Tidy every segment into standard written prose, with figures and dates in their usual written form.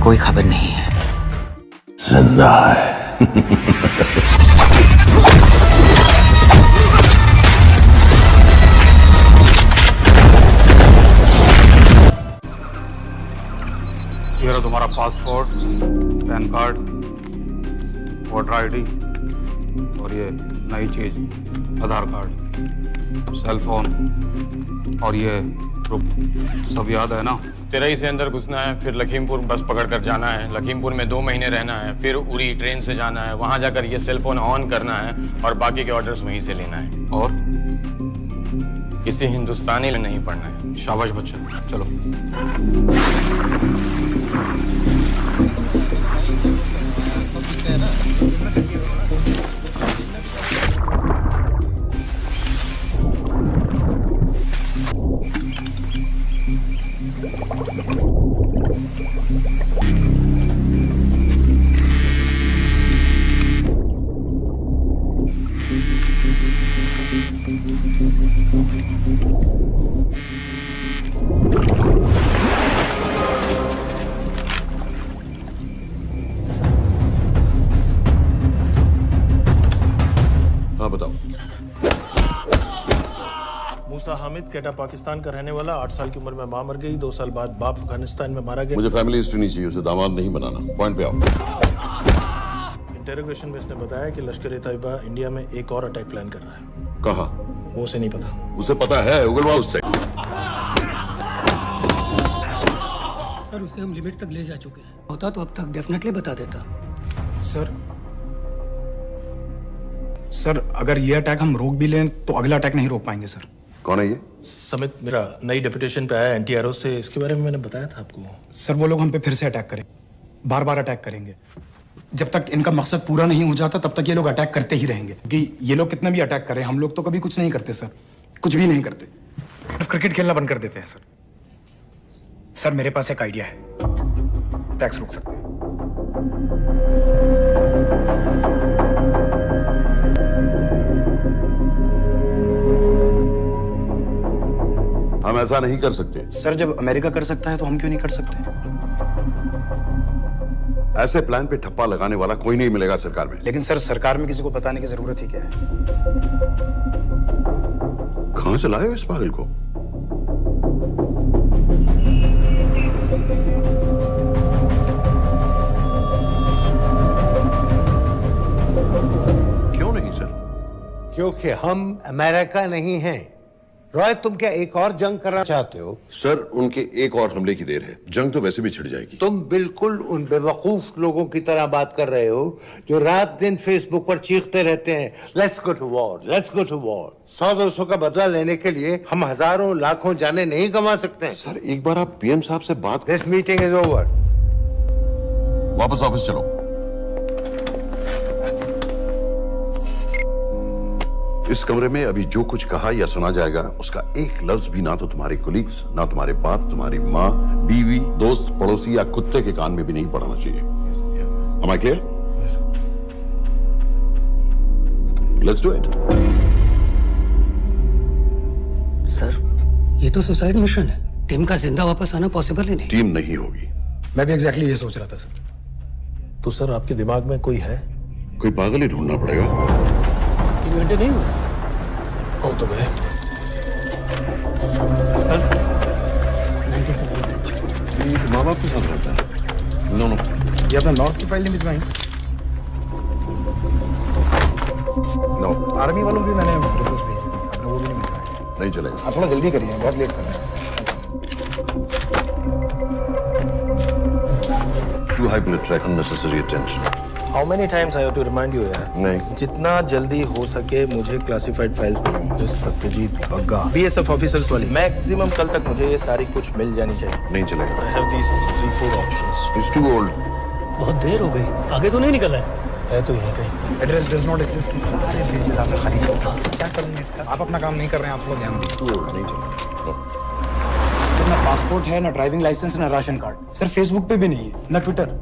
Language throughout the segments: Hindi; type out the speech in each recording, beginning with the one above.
कोई खबर नहीं है। जिंदा है। ये रहा तुम्हारा passport, pan card, voter ID और ये नई चीज आधार कार्ड, सेल फोन और ये ग्रुप सब याद है ना? तिरई से अंदर घुसना है, फिर लखीमपुर बस पकड़कर जाना है, लखीमपुर में 2 महीने रहना है, फिर उरी ट्रेन से जाना है, वहां जाकर ये सेल फोन ऑन करना है और बाकी के ऑर्डर्स वहीं से लेना है। और किसी हिंदुस्तानी में नहीं पढ़ना है। शाबाश बच्चे, चलो। हाँ बताओ। मूसा हामिद केटा पाकिस्तान का रहने वाला, 8 साल की उम्र में मां मर गई, 2 साल बाद बाप अफगानिस्तान में मारा गया। मुझे फैमिली हिस्ट्री नहीं चाहिए, उसे दामाद नहीं बनाना। पॉइंट पे आओ। इंटेरोगेशन में इसने बताया कि लश्कर ए तैयबा इंडिया में एक और अटैक प्लान कर रहा है। कहाँ? वो उसे नहीं पता। उसे पता है, उगलवा उससे। सर उसे हम लिमिट तक ले जा चुके हैं, होता तो अब तक डेफिनेटली बता देता। सर अगर ये अटैक हम रोक भी लें तो अगला अटैक नहीं रोक पाएंगे सर। कौन है ये? समित मेरा नई डेपुटेशन पे आया एनटीआरओ से, इसके बारे में मैंने बताया था आपको। सर वो लोग हम पे फिर से अटैक करें, बार बार अटैक करेंगे। जब तक इनका मकसद पूरा नहीं हो जाता तब तक ये लोग अटैक करते ही रहेंगे। कि ये लोग कितना भी अटैक करें, हम लोग तो कभी कुछ नहीं करते सर, कुछ भी नहीं करते। सिर्फ क्रिकेट खेलना बंद कर देते हैं सर। सर मेरे पास एक आइडिया है, टैक्स रोक सकते हैं। हम ऐसा नहीं कर सकते। सर जब अमेरिका कर सकता है तो हम क्यों नहीं कर सकते? ऐसे प्लान पे ठप्पा लगाने वाला कोई नहीं मिलेगा सरकार में। लेकिन सर सरकार में किसी को बताने की जरूरत ही क्या है? कहां से लाए हो इस पागल को? क्यों नहीं सर? क्योंकि हम अमेरिका नहीं हैं। रॉय तुम क्या एक और जंग करना चाहते हो? सर उनके एक और हमले की देर है, जंग तो वैसे भी छिड़ जाएगी। तुम बिल्कुल उन बेवकूफ लोगों की तरह बात कर रहे हो जो रात दिन फेसबुक पर चीखते रहते हैं let's go to war, let's go to war. 100-200 का बदला लेने के लिए हम हजारों लाखों जाने नहीं कमा सकते। सर एक बार आप पीएम साहब से बात। This meeting is over. वापस ऑफिस चलो। इस कमरे में अभी जो कुछ कहा या सुना जाएगा उसका एक लफ्ज भी ना तो तुम्हारे कोलीग्स, ना तुम्हारे बाप, तुम्हारी माँ, बीवी, दोस्त, पड़ोसी या कुत्ते के कान में भी नहीं पड़ना चाहिए। Am I clear? Yes, sir. Let's do it. Sir ये तो सुसाइड मिशन है, टीम का जिंदा वापस आना पॉसिबल ही नहीं। टीम नहीं होगी। मैं भी एग्जैक्टली ये सोच रहा था सर। तो सर आपके दिमाग में कोई है? कोई पागल ही ढूंढना पड़ेगा। 3 घंटे नहीं हुए हो तो गए। माँ बाप के साथ रहता है? नो नो, ये अपना नॉर्थ की फाइल नहीं भिजवाई? नो आर्मी वालों भी मैंने रिक्वेस्ट भेजी थी, आपने वो भी नहीं भिजवाई। नहीं चलेगा। आप थोड़ा जल्दी करिए, बहुत लेट कर रहे हैं। Too high blood pressure, unnecessary attention. How many times I have to remind you यार? नहीं। जितना जल्दी हो सके मुझे क्लासिफाइड फाइल्स बनाओ, जो सत्यजीत बग्गा बीएसएफ ऑफिसर्स वाली। मैक्सिमम कल तक मुझे ये सारी कुछ मिल जानी चाहिए। नहीं चलेगा। I have these 3-4 options. It's too old. बहुत देर हो गई, आगे तो नहीं निकला है। है तो यहीं कहीं। एड्रेस डज नॉट एग्जिस्ट, सारे पेजेस आपने खाली छोड़ दिए। क्या करेंगे इसका? आप अपना काम नहीं कर रहे हैं, आप थोड़ा ध्यान दीजिए। Too old, नहीं चलेगा। No. सर ना पासपोर्ट है, ना ड्राइविंग लाइसेंस, ना राशन कार्ड। सर फेसबुक पे भी नहीं है, ना ट्विटर।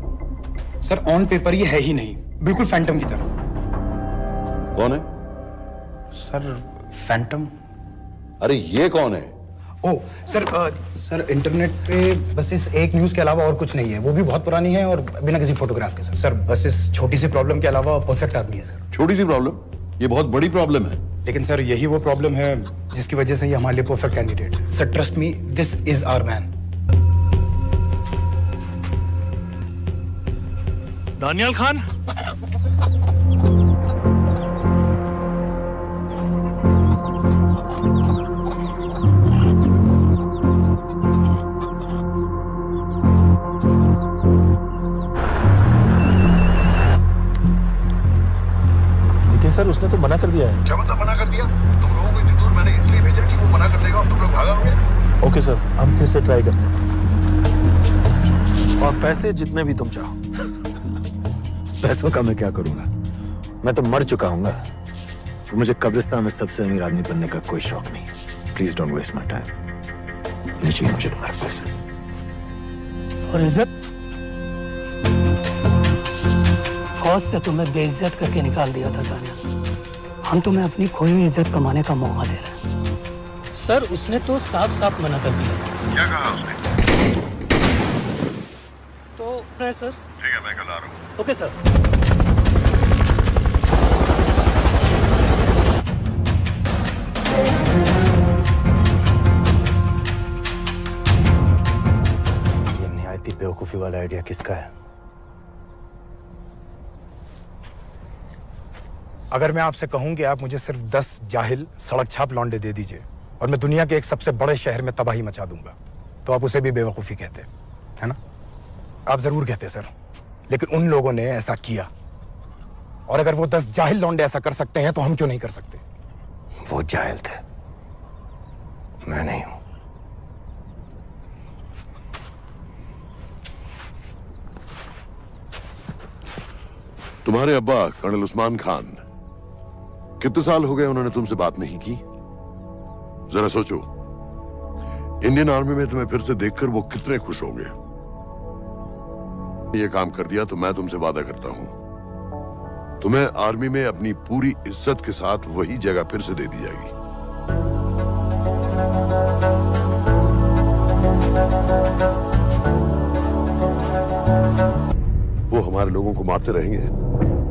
सर ऑन पेपर ये है ही नहीं, बिल्कुल फैंटम की तरह। कौन है? Sir Phantom? अरे ये कौन है? ओ सर इंटरनेट पे बस इस एक न्यूज़ के अलावा और कुछ नहीं है, वो भी बहुत पुरानी है और बिना किसी फोटोग्राफ के। सर बस इस छोटी सी प्रॉब्लम के अलावा परफेक्ट आदमी है सर। छोटी सी प्रॉब्लम? ये बहुत बड़ी प्रॉब्लम है। लेकिन सर यही वो प्रॉब्लम है जिसकी वजह से ये हमारे लिए परफेक्ट कैंडिडेट है। Sir trust me, this is our man. Daniyal Khan, sir उसने तो मना कर दिया है। क्या मतलब मना कर दिया? तुम लोगों को इतनी दूर मैंने इसलिए भेजा कि वो मना कर देगा और तुम लोग भागोगे। ओके सर, हम फिर से ट्राई करते हैं। और पैसे जितने भी तुम चाहो। पैसों का मैं क्या करूंगा? मैं तो मर चुका हूंगा। तो मुझे कब्रिस्तान में सबसे अमीर आदमी बनने का कोई शौक नहीं। Please don't waste my time. नहीं चाहिए मुझे तुम्हारे पैसे। और इज्जत? फौज से तुम्हें बेइज्जत करके निकाल दिया था दानिया। हम तुम्हें अपनी खोई हुई इज्जत कमाने का मौका दे रहे हैं। सर उसने तो साफ साफ मना कर दिया। क्या कहा उसने? तो है सर। ठीक है, मैं कल आ रहा हूँ। Okay sir. ये निहायती बेवकूफी वाला आइडिया किसका है? अगर मैं आपसे कहूं कि आप मुझे सिर्फ 10 जाहिल सड़क छाप लौंडे दे दीजिए और मैं दुनिया के एक सबसे बड़े शहर में तबाही मचा दूंगा, तो आप उसे भी बेवकूफ़ी कहते है ना? आप जरूर कहते सर, लेकिन उन लोगों ने ऐसा किया। और अगर वो 10 जाहिल लौंडे ऐसा कर सकते हैं तो हम क्यों नहीं कर सकते? वो जाहिल थे, मैं नहीं हूं। तुम्हारे अब्बा कर्नल उस्मान खान, कितने साल हो गए उन्होंने तुमसे बात नहीं की? जरा सोचो, इंडियन आर्मी में तुम्हें फिर से देखकर वो कितने खुश होंगे। ये काम कर दिया तो मैं तुमसे वादा करता हूं, तुम्हें आर्मी में अपनी पूरी इज्जत के साथ वही जगह फिर से दे दी जाएगी। वो हमारे लोगों को मारते रहेंगे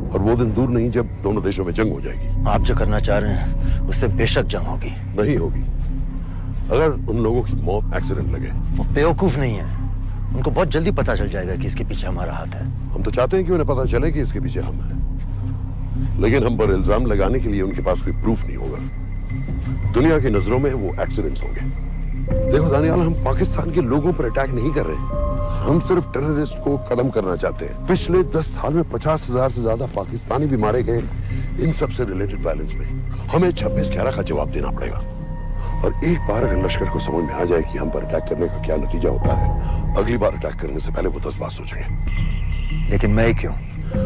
और वो दिन दूर नहीं जब दोनों देशों में जंग हो जाएगी। आप जो करना चाह रहे हैं उससे बेशक जंग होगी। नहीं होगी। अगर उन लोगों की मौत एक्सीडेंट लगे। वो बेवकूफ नहीं है, उनको बहुत जल्दी पता चल जाएगा कि इसके पीछे हमारा हाथ है। हम तो चाहते हैं कि उन्हें पता चले कि इसके पीछे हम हैं, लेकिन हम पर इल्जाम लगाने के लिए उनके पास कोई प्रूफ नहीं होगा। दुनिया की नजरों में वो एक्सीडेंट्स होंगे। देखो दानियाल, हम पाकिस्तान के लोगों पर अटैक नहीं कर रहे, हम सिर्फ टेररिस्ट को खत्म करना चाहते हैं। पिछले 10 साल में 50,000 से ज्यादा पाकिस्तानी भी मारे गए इन सब से रिलेटेड वायलेंस में। हमें 26/11 का जवाब देना पड़ेगा। और एक बार अगर लश्कर को समझ में आ जाए कि हम पर अटैक करने का क्या नतीजा होता है, अगली बार अटैक करने से पहले वो 10 बार सोचेंगे। लेकिन मैं क्यों?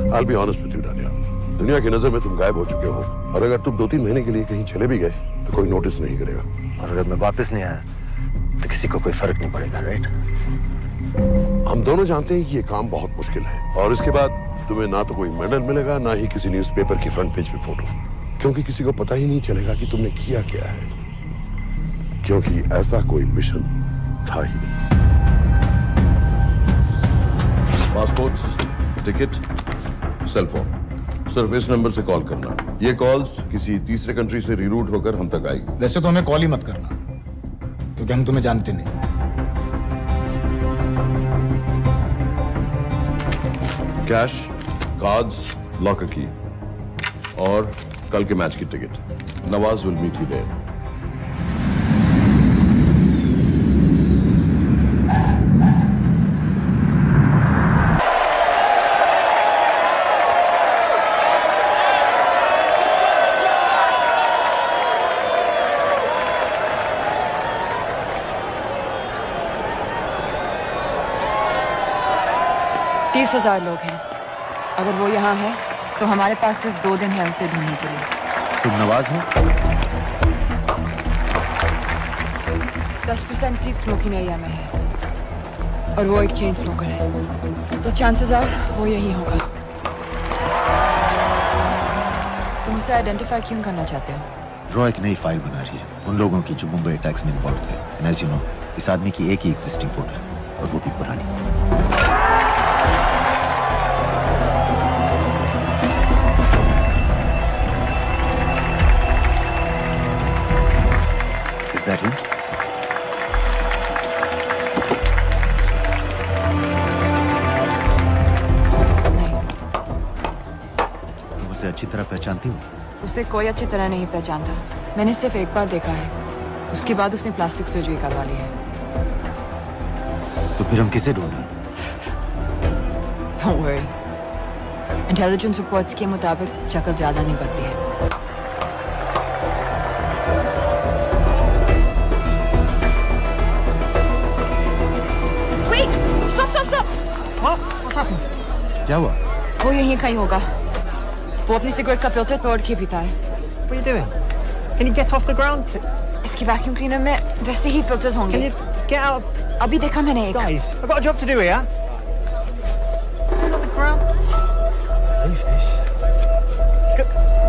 I'll be honest with you, Daniyal, दुनिया की नजर में तुम गायब हो चुके हो, और अगर तुम 2-3 महीने के लिए कहीं चले भी गए तो कोई नोटिस नहीं करेगा। और अगर मैं वापस नहीं आया तो किसी को कोई फर्क नहीं पड़ेगा, राइट? हम दोनों जानते हैं कि ये काम बहुत मुश्किल है, और इसके बाद तुम्हें ना तो कोई मेडल मिलेगा, ना ही किसी न्यूज़पेपर की फ्रंट पेज पे फोटो, क्योंकि किसी को पता ही नहीं चलेगा कि तुमने किया क्या है, क्योंकि ऐसा कोई मिशन था ही नहीं। पासपोर्ट, टिकट, सेल फोन, सिर्फ इस नंबर से कॉल करना। ये कॉल्स किसी तीसरे कंट्री से रीरूट होकर हम तक आएगी। वैसे तो हमें कॉल ही मत करना, क्योंकि हम तुम्हें जानते नहीं। कैश, कार्ड्स, लॉकर की और कल के मैच की ticket. Nawaz will meet you there. तीस 30,000 लोग हैं। अगर वो यहाँ है तो हमारे पास सिर्फ 2 दिन है उसे ढूंढने के लिए। तुम नवाज हो? 10% सीट स्मोकिंग एरिया में है और वो एक चेन स्मोकर है, तो चांसेस आर वो यही होगा। तुम उसे आइडेंटिफाई क्यों करना चाहते हो? रॉ एक नई फाइल बना रही है उन लोगों की जो मुंबई अटैक्स में इन्वॉल्व थे। And as you know, इस आदमी की एक ही एग्जिस्टिंग फोन है और वो भी पुरानी। Is that him? तुम उसे अच्छी तरह पहचानती हो? उसे कोई अच्छी तरह नहीं पहचानता। मैंने सिर्फ एक बार देखा है, उसके बाद उसने प्लास्टिक सर्जरी करवा ली है। तो फिर हम किसे ढूंढ रहे हैं? Don't worry. इंटेलिजेंस रिपोर्ट्स के मुताबिक शक्ल ज्यादा नहीं बदली है। Wait! Stop! Stop! Stop! What's happened? क्या हुआ? वो यहीं कहीं होगा। वो अपनी सिगरेट का फिल्टर तोड़ के पीता है। What are you doing? Can you get off the ground? इसकी वैक्यूम क्लीनर में वैसे ही फिल्टर्स होंगे। Can you get out? अभी देखा मैंने एक। Guys, I've got a job to do here. Get off the ground. Leave this.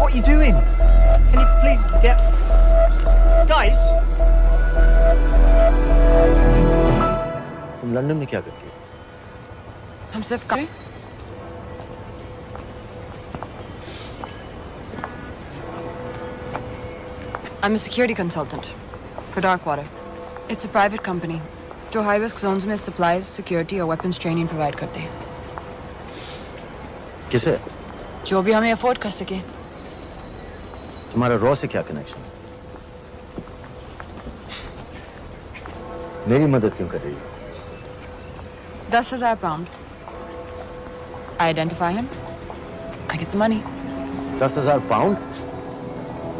What are you doing? Can you please get... Guys! तुम लंदन में क्या करती हो? हम सिर्फ करें? I'm a security consultant for Darkwater. It's a private company जो high risk zones में supplies, security और weapons training provide करते हैं। किसे? जो भी हमें afford कर सके। तुम्हारा रॉ से क्या कनेक्शन है? मेरी मदद क्यों कर रही हो? 10,000 pound. I identify him. I get the money. 10,000 pound?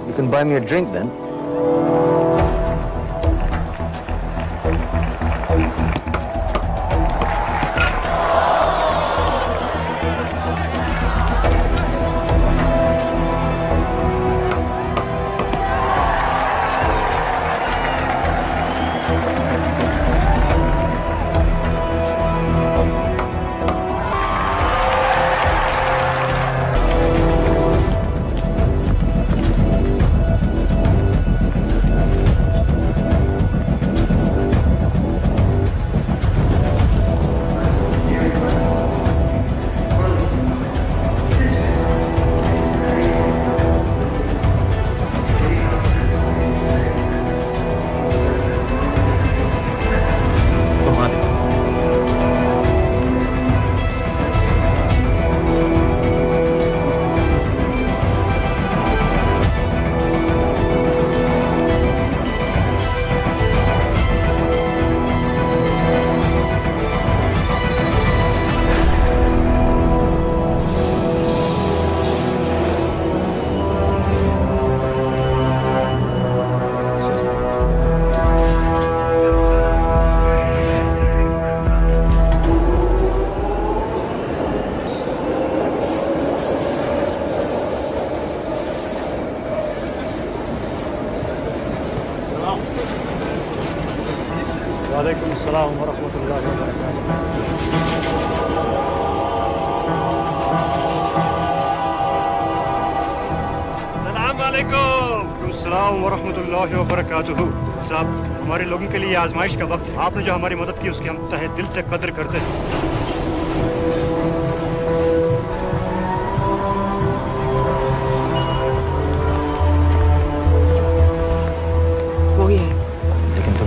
You can buy me a drink then. वालेकुम अस्सलाम वरहमतुल्लाहि वबरकातुहू। अस्सलाम वालेकुम। अस्सलाम वरहमतुल्लाहि वबरकातुहू। साहब, हमारे लोगों के लिए आजमाइश का वक्त है। आपने जो हमारी मदद की उसकी हम तहे दिल से कदर करते हैं।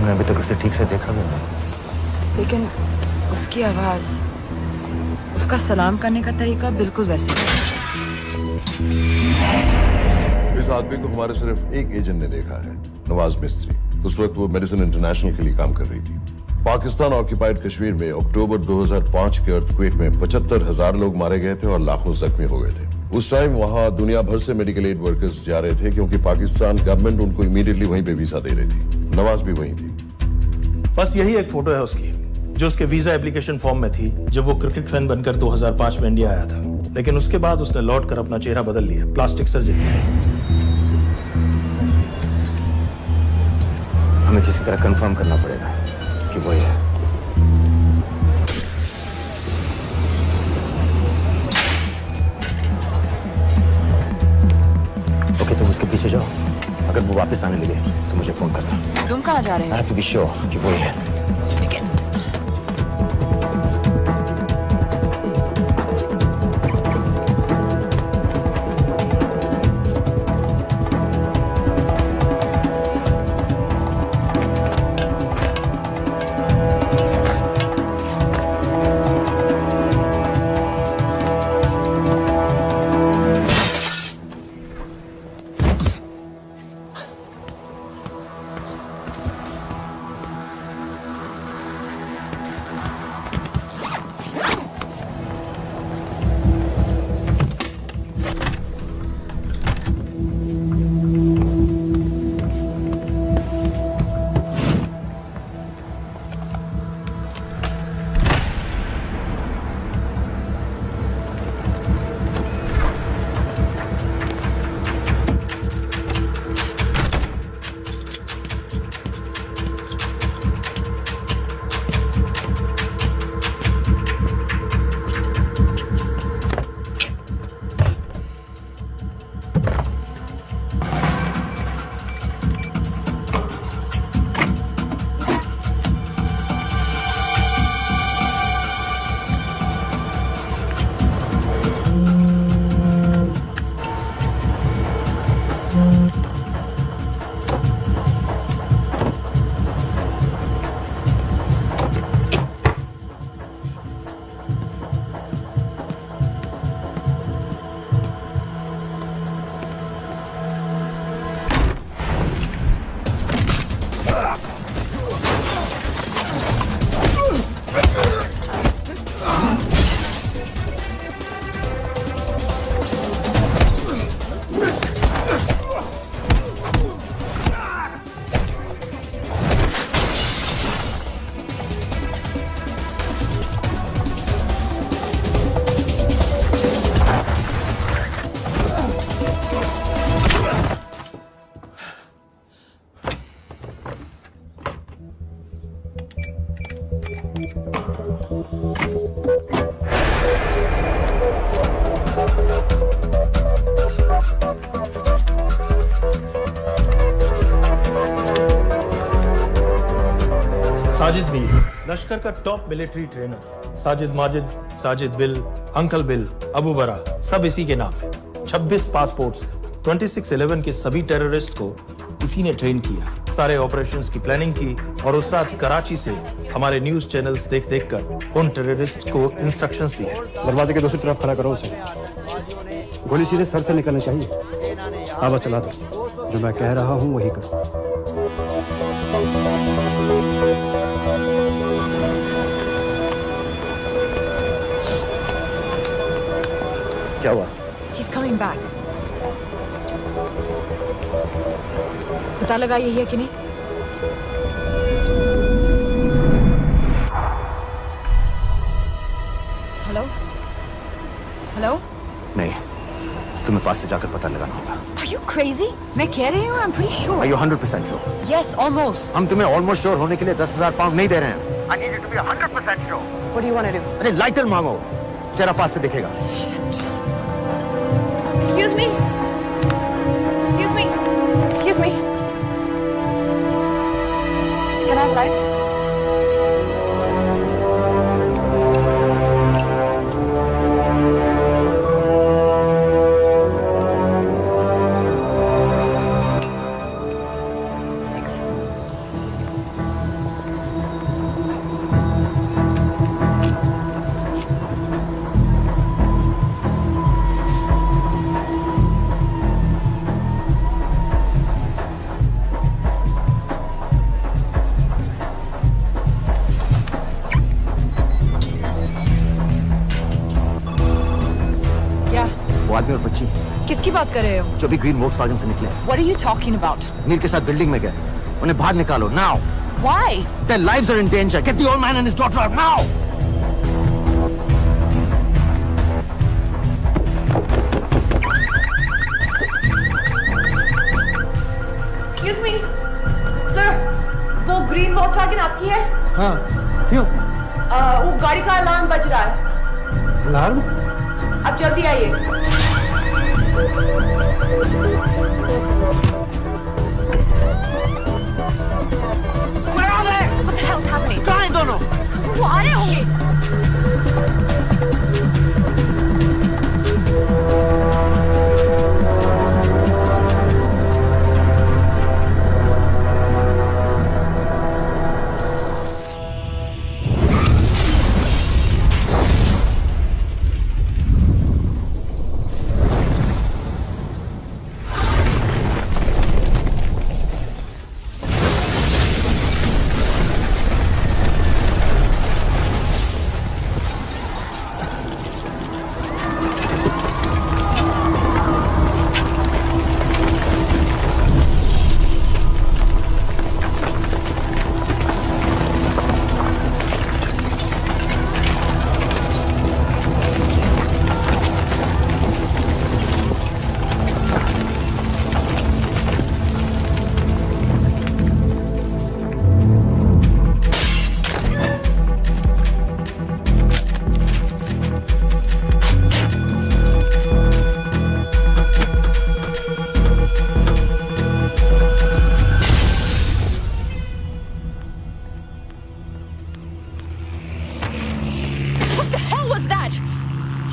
अभी तक उसे ठीक से देखा भी नहीं। लेकिन उसकी आवाज, उसका सलाम करने का तरीका बिल्कुल वैसे ही है। इस आदमी को हमारे सिर्फ एक एजेंट ने देखा है, नवाज मिस्त्री। उस वक्त वो मेडिसिन इंटरनेशनल के लिए काम कर रही थी। पाकिस्तान ऑक्यूपाइड कश्मीर में अक्टूबर 2005 के अर्थक्वेक में 75,000 लोग मारे गए थे और लाखों जख्मी हो गए थे। उस टाइम वहां दुनिया भर से मेडिकल एड वर्कर्स जा रहे थे क्योंकि पाकिस्तान गवर्नमेंट उनको इमीडिएटली वहीं पे वीजा दे रही थी। नवाज भी वहीं थी। बस यही एक फोटो है उसकी, जो उसके वीजा एप्लीकेशन फॉर्म में थी जब वो क्रिकेट फैन बनकर 2005 में इंडिया आया था। लेकिन उसके बाद उसने लौट कर अपना चेहरा बदल लिया, प्लास्टिक सर्जरी। हमें किसी तरह कंफर्म करना पड़ेगा कि वो है। ओके, तुम उसके पीछे जाओ। अगर वो वापस आने लगे तो मुझे फोन करना। तुम कहाँ जा रहे I have to be sure कि वो ही है। साजिद मीर, लश्कर का top military trainer. Sajid Majid, Sajid bill, uncle bill, Abu बरा, सब इसी के नाम है। 26 पासपोर्ट्स हैं। 26/11 के सभी टेररिस्ट को इसी ने ट्रेन किया। सारे ऑपरेशंस की प्लानिंग की और उस रात कराची से हमारे न्यूज चैनल्स देख कर उन टेररिस्ट को इंस्ट्रक्शंस दिए। दरवाजे के दूसरी तरफ खड़ा करो उसे। गोली सीधे सर से निकलनी चाहिए। आवाज चला दो। जो मैं कह रहा हूं वही करो। क्या हुआ? He's coming back. पता लगा यही है कि नहीं? हेलो? हेलो? नहीं, तुम्हें पास से जाकर पता लगाना होगा। Are you crazy? मैं कह रही हूँ, I'm pretty sure. Are you 100% sure? Yes, almost. हम तुम्हें almost sure होने के लिए 10,000 पाउंड नहीं दे रहे हैं। I need you to be 100% sure. What do you want to do? अरे लाइटर मांगो, तेरा पास से दिखेगा। Excuse me. Excuse me. Excuse me. Can I have light? Thanks. वो आदमी और बच्ची किसकी बात कर रहे हो? जो भी ग्रीन वोक्सवैगन से निकले। What are you talking about? नील के साथ बिल्डिंग में गए। उन्हें बाहर निकालो now. Why? Their lives are in danger. Get the old man and his daughter out now. Excuse me, sir. वो ग्रीन वॉक्सवैगन आपकी है? हाँ, क्यों? वो गाड़ी का अलार्म बज रहा है। अलार्म? आप जल्दी आइए। Where are they? What the hell's happening? कहाँ हैं दोनों? वो आ रहे होंगे।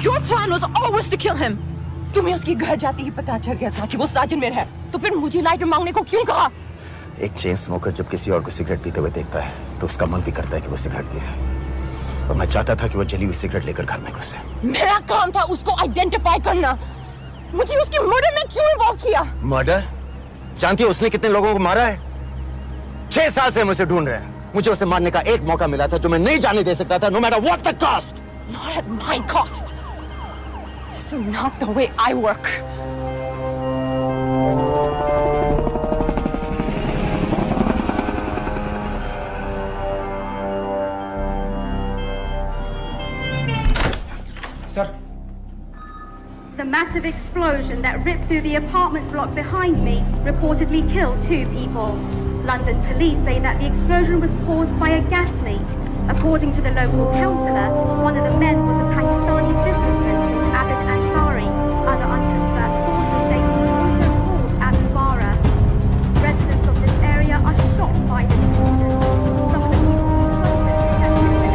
Your plan was always to kill him. तुम्हें उसके घर जाते ही पता चल गया था कि वो साजन में है, तो फिर मुझे लाइटर मांगने को क्यों कहा? एक चेन स्मोकर जब किसी और को सिगरेट पीते हुए देखता है तो उसका मन भी करता है कि वो सिगरेट पिए। और मैं चाहता था कि वो जली हुई सिगरेट लेकर घर में घुसे। मेरा काम था उसको आइडेंटिफाई करना। मुझे उसके मर्डर में क्यों इन्वॉल्व किया? मर्डर? जानती हो उसने कितने लोगों को मारा है? 6 साल से हम उसे ढूंढ रहे हैं। मुझे उसे मारने का एक मौका मिला था जो मैं नहीं जाने दे सकता था, no matter what the cost. Not at my cost. This is not the way I work. Sir. The massive explosion that ripped through the apartment block behind me reportedly killed 2 people. London police say that the explosion was caused by a gas leak. According to the local councillor, one of the men was a Pakistani businessman called Abid Ansari. Other unconfirmed sources say he was also called Abu Bara. Residents of this area are shocked by this incident. Some of the people who spoke say that Mr.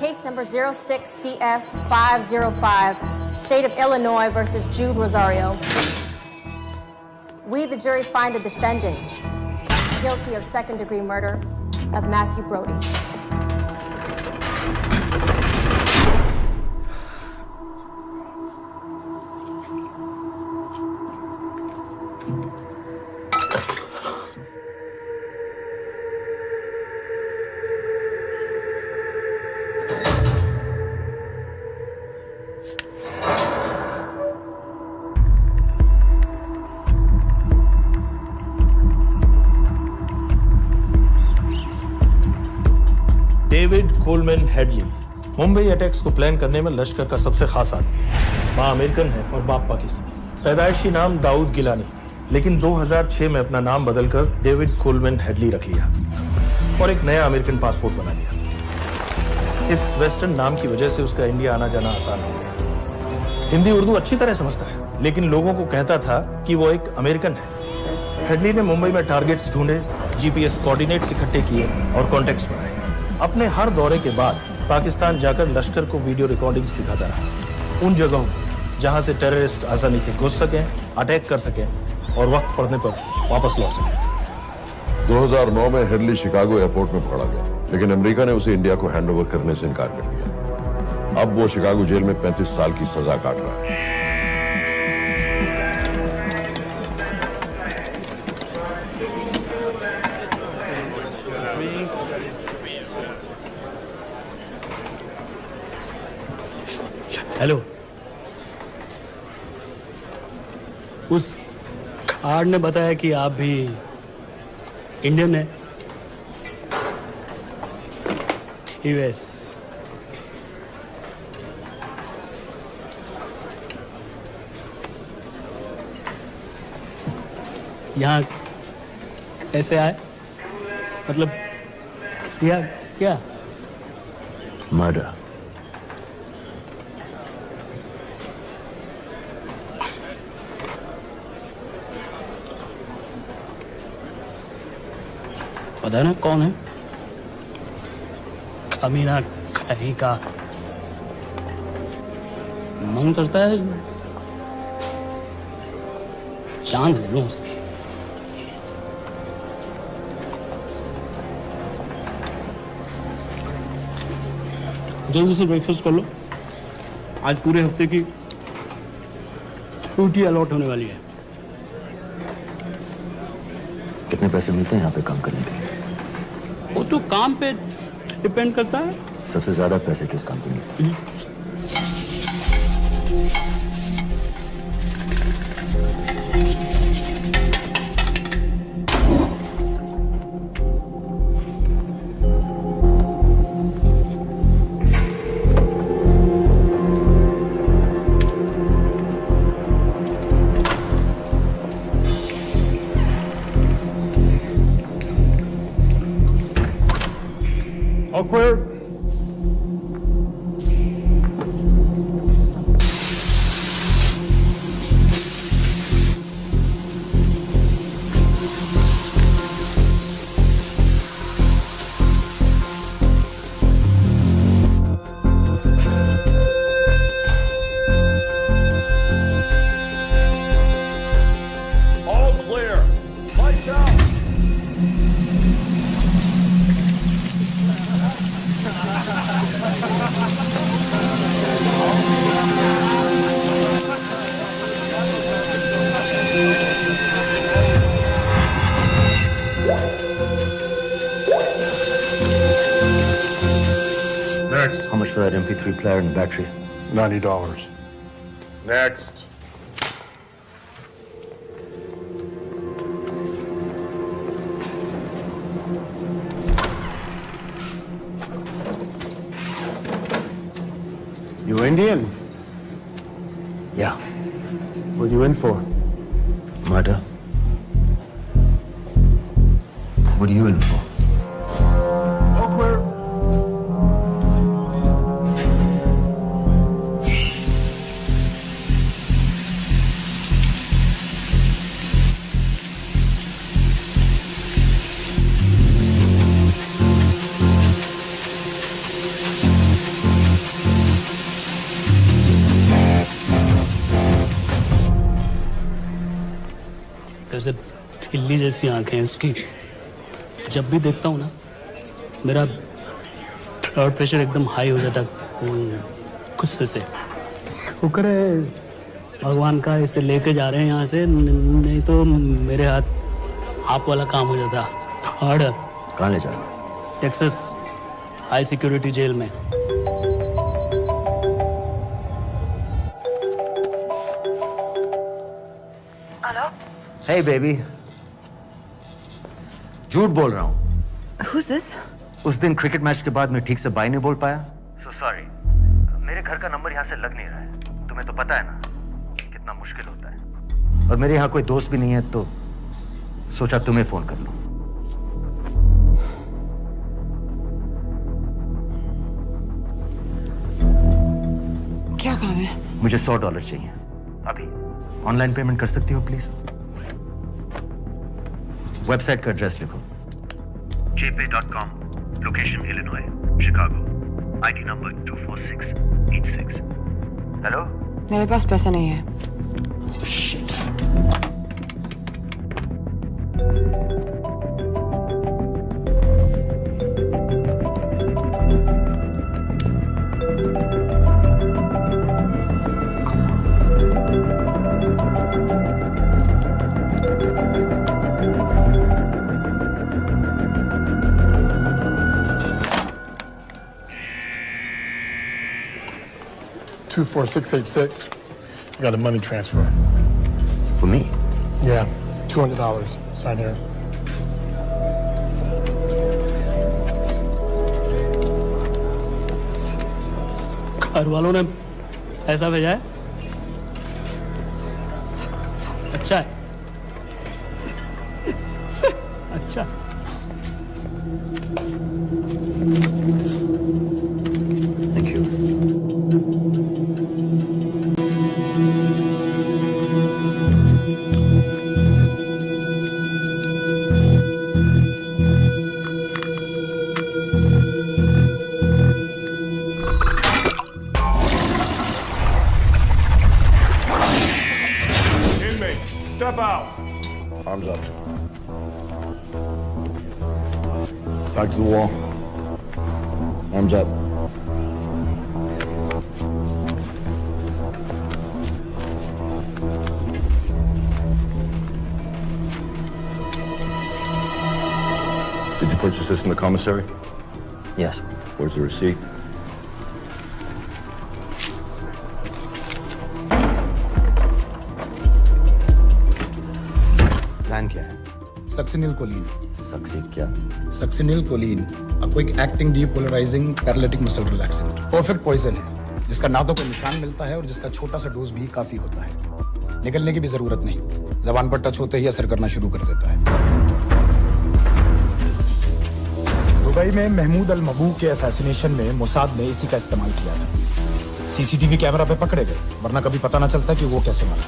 Case number 06CF505, State of Illinois versus Jude Rosario. We, the jury, find the defendant guilty of second-degree murder of Matthew Brody. David Coleman Headley Mumbai attacks को प्लान करने में लश्कर का सबसे खास आदमी। मां अमेरिकन है और बाप पाकिस्तानी। पैदाइशी नाम दाऊद गिलानी, लेकिन 2006 में अपना नाम बदलकर डेविड कोलमैन हेडली रख लिया और एक नया अमेरिकन पासपोर्ट बना लिया। इस वेस्टर्न नाम की वजह से उसका इंडिया आना जाना आसान हो गया। हिंदी उर्दू अच्छी तरह समझता है, लेकिन लोगों को कहता था कि वो एक अमेरिकन है। हेडली ने मुंबई में टारगेट्स ढूंढे, जीपीएस कोऑर्डिनेट्स इकट्ठे किए और कॉन्टेक्ट्स बनाए। अपने हर दौरे के बाद पाकिस्तान जाकर लश्कर को वीडियो रिकॉर्डिंग्स दिखाता रहा, उन जगहों जहां से टेररिस्ट आसानी से घुस सकें, अटैक कर सकें और वक्त पड़ने पर वापस लौट सकें। 2009 में हेडली शिकागो एयरपोर्ट में पकड़ा गया, लेकिन अमेरिका ने उसे इंडिया को हैंडओवर करने से इनकार कर दिया। अब वो शिकागो जेल में 35 साल की सजा काट रहा है। हेलो, उस कार्ड ने बताया कि आप भी इंडियन है। यूएस। यहाँ कैसे आए? मतलब क्या? मर्डर। पता ना कौन है? कमीना कहीं का। मन करता है जान ले लूं उसकी। जल्दी से ब्रेकफास्ट कर लो, आज पूरे हफ्ते की छुट्टी अलॉट होने वाली है। कितने पैसे मिलते हैं यहाँ पे काम करने के लिए? वो तो काम पे डिपेंड करता है। सबसे ज्यादा पैसे किस काम पे मिलते हैं? All clear. All clear. Lights out. Next. How much for that MP3 player and battery? $90. Next. You Indian? Yeah. What are you in for? Murder. What are you in for? All clear. कैसे खिल्ली जैसी आंखें हैं उसकी। जब भी देखता हूँ ना मेरा ब्लड प्रेशर एकदम हाई हो जाता गुस्से से। शुक्र है भगवान का इसे लेके जा रहे हैं यहाँ से, नहीं तो मेरे हाथ आप वाला काम हो जाता। ऑर्डर। कहाँ ले जा रहे हो? टेक्सास हाई सिक्योरिटी जेल में। Hey baby. झूठ बोल रहा हूँ। Who's this? उस दिन क्रिकेट मैच के बाद मैं ठीक से बाय नहीं बोल पाया। So sorry. मेरे घर का नंबर यहाँ से लग नहीं रहा है। तुम्हें तो पता है ना कितना मुश्किल होता है। और मेरे यहाँ कोई दोस्त भी नहीं है तो सोचा तुम्हें फोन कर लूं। क्या काम है? मुझे $100 चाहिए अभी। ऑनलाइन पेमेंट कर सकती हो प्लीज? वेबसाइट का एड्रेस लिखो। jpay.com, location Illinois, Chicago, ID number 24686. Hello? मेरे पास पैसा नहीं है। Shit. $24686. I got a money transfer. For me? Yeah, $200. Sign here. घर वालों ने पैसा भेजा है? अच्छा है। अच्छा। Thank you. Inmates, step out. Arms up. Back to the wall. Arms up. Did you purchase this in the commissary? Yes. Where's the receipt? Plan क्या है? Succinyl choline. सक्सी क्या? Succinyl choline a quick acting depolarizing paralytic muscle relaxant। Perfect poison है जिसका ना तो कोई निशान मिलता है और जिसका छोटा सा डोज भी काफी होता है। निकलने की भी जरूरत नहीं, जबान पर टच होते ही असर करना शुरू कर देता है। दुबई में महमूद अल मबू के असैसिनेशन में मोसाद ने इसी का इस्तेमाल किया था। सीसीटीवी कैमरा पे पकड़े गए, वरना कभी पता ना चलता कि वो कैसे मरा।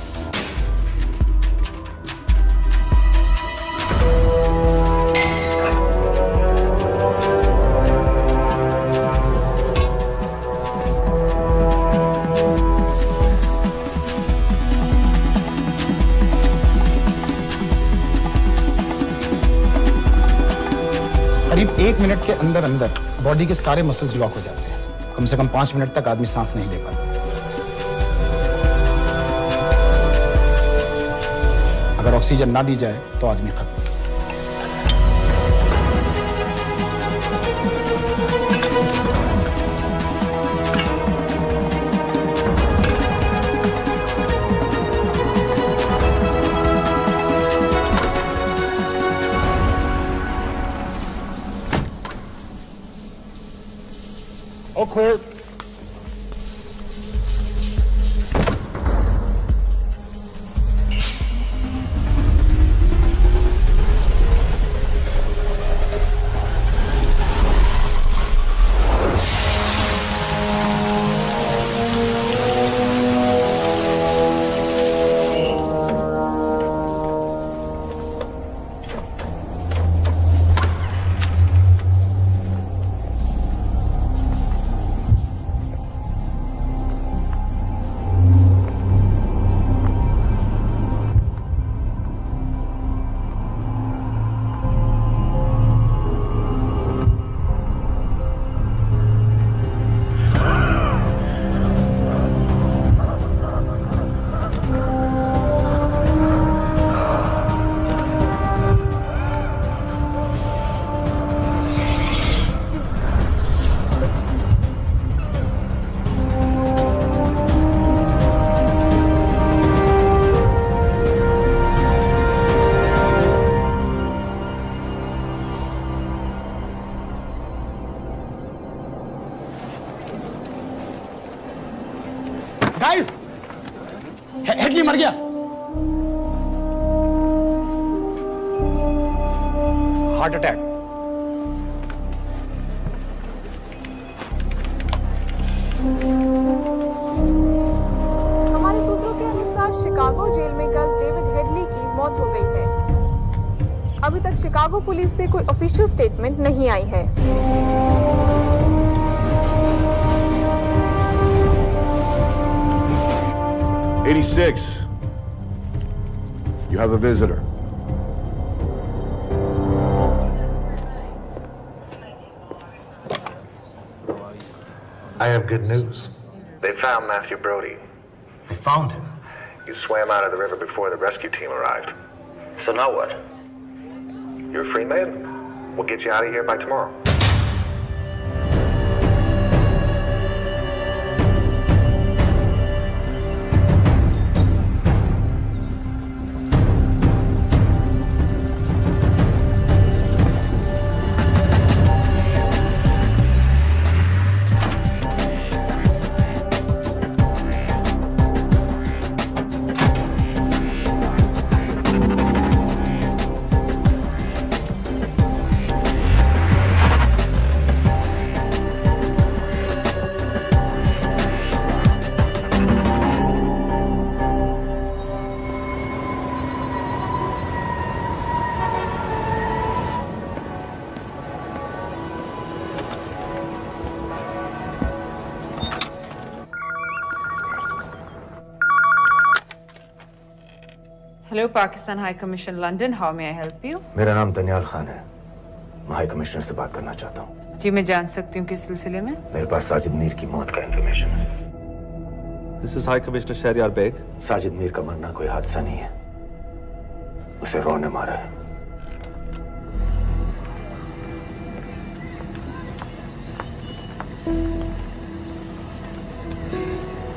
करीब 1 मिनट के अंदर अंदर बॉडी के सारे मसल्स लॉक हो जाते हैं। कम से कम 5 मिनट तक आदमी सांस नहीं ले पाता। अगर ऑक्सीजन ना दी जाए तो आदमी खत्म। All clear. गाइस, हेडली मर गया। Heart attack. हमारे सूत्रों के अनुसार शिकागो जेल में कल डेविड हेडली की मौत हो गई है। अभी तक शिकागो पुलिस से कोई ऑफिशियल स्टेटमेंट नहीं आई है। 86. You have a visitor. I have good news. They found Matthew Brody. They found him. He swam out of the river before the rescue team arrived. So now what? You're a free man. We'll get you out of here by tomorrow. Hello, Pakistan High Commission, London. How may I help you? मेरा नाम दनियाल खान है। मैं हाई कमिश्नर से बात करना चाहता हूँ। जी मैं जान सकती हूँ किस सिलसिले में? मेरे पास साजिद मीर की मौत का इंफॉर्मेशन है। This is High Commissioner Shahryar Beg. Sajid Mir का मरना कोई हादसा नहीं है, उसे रॉ ने मारा है।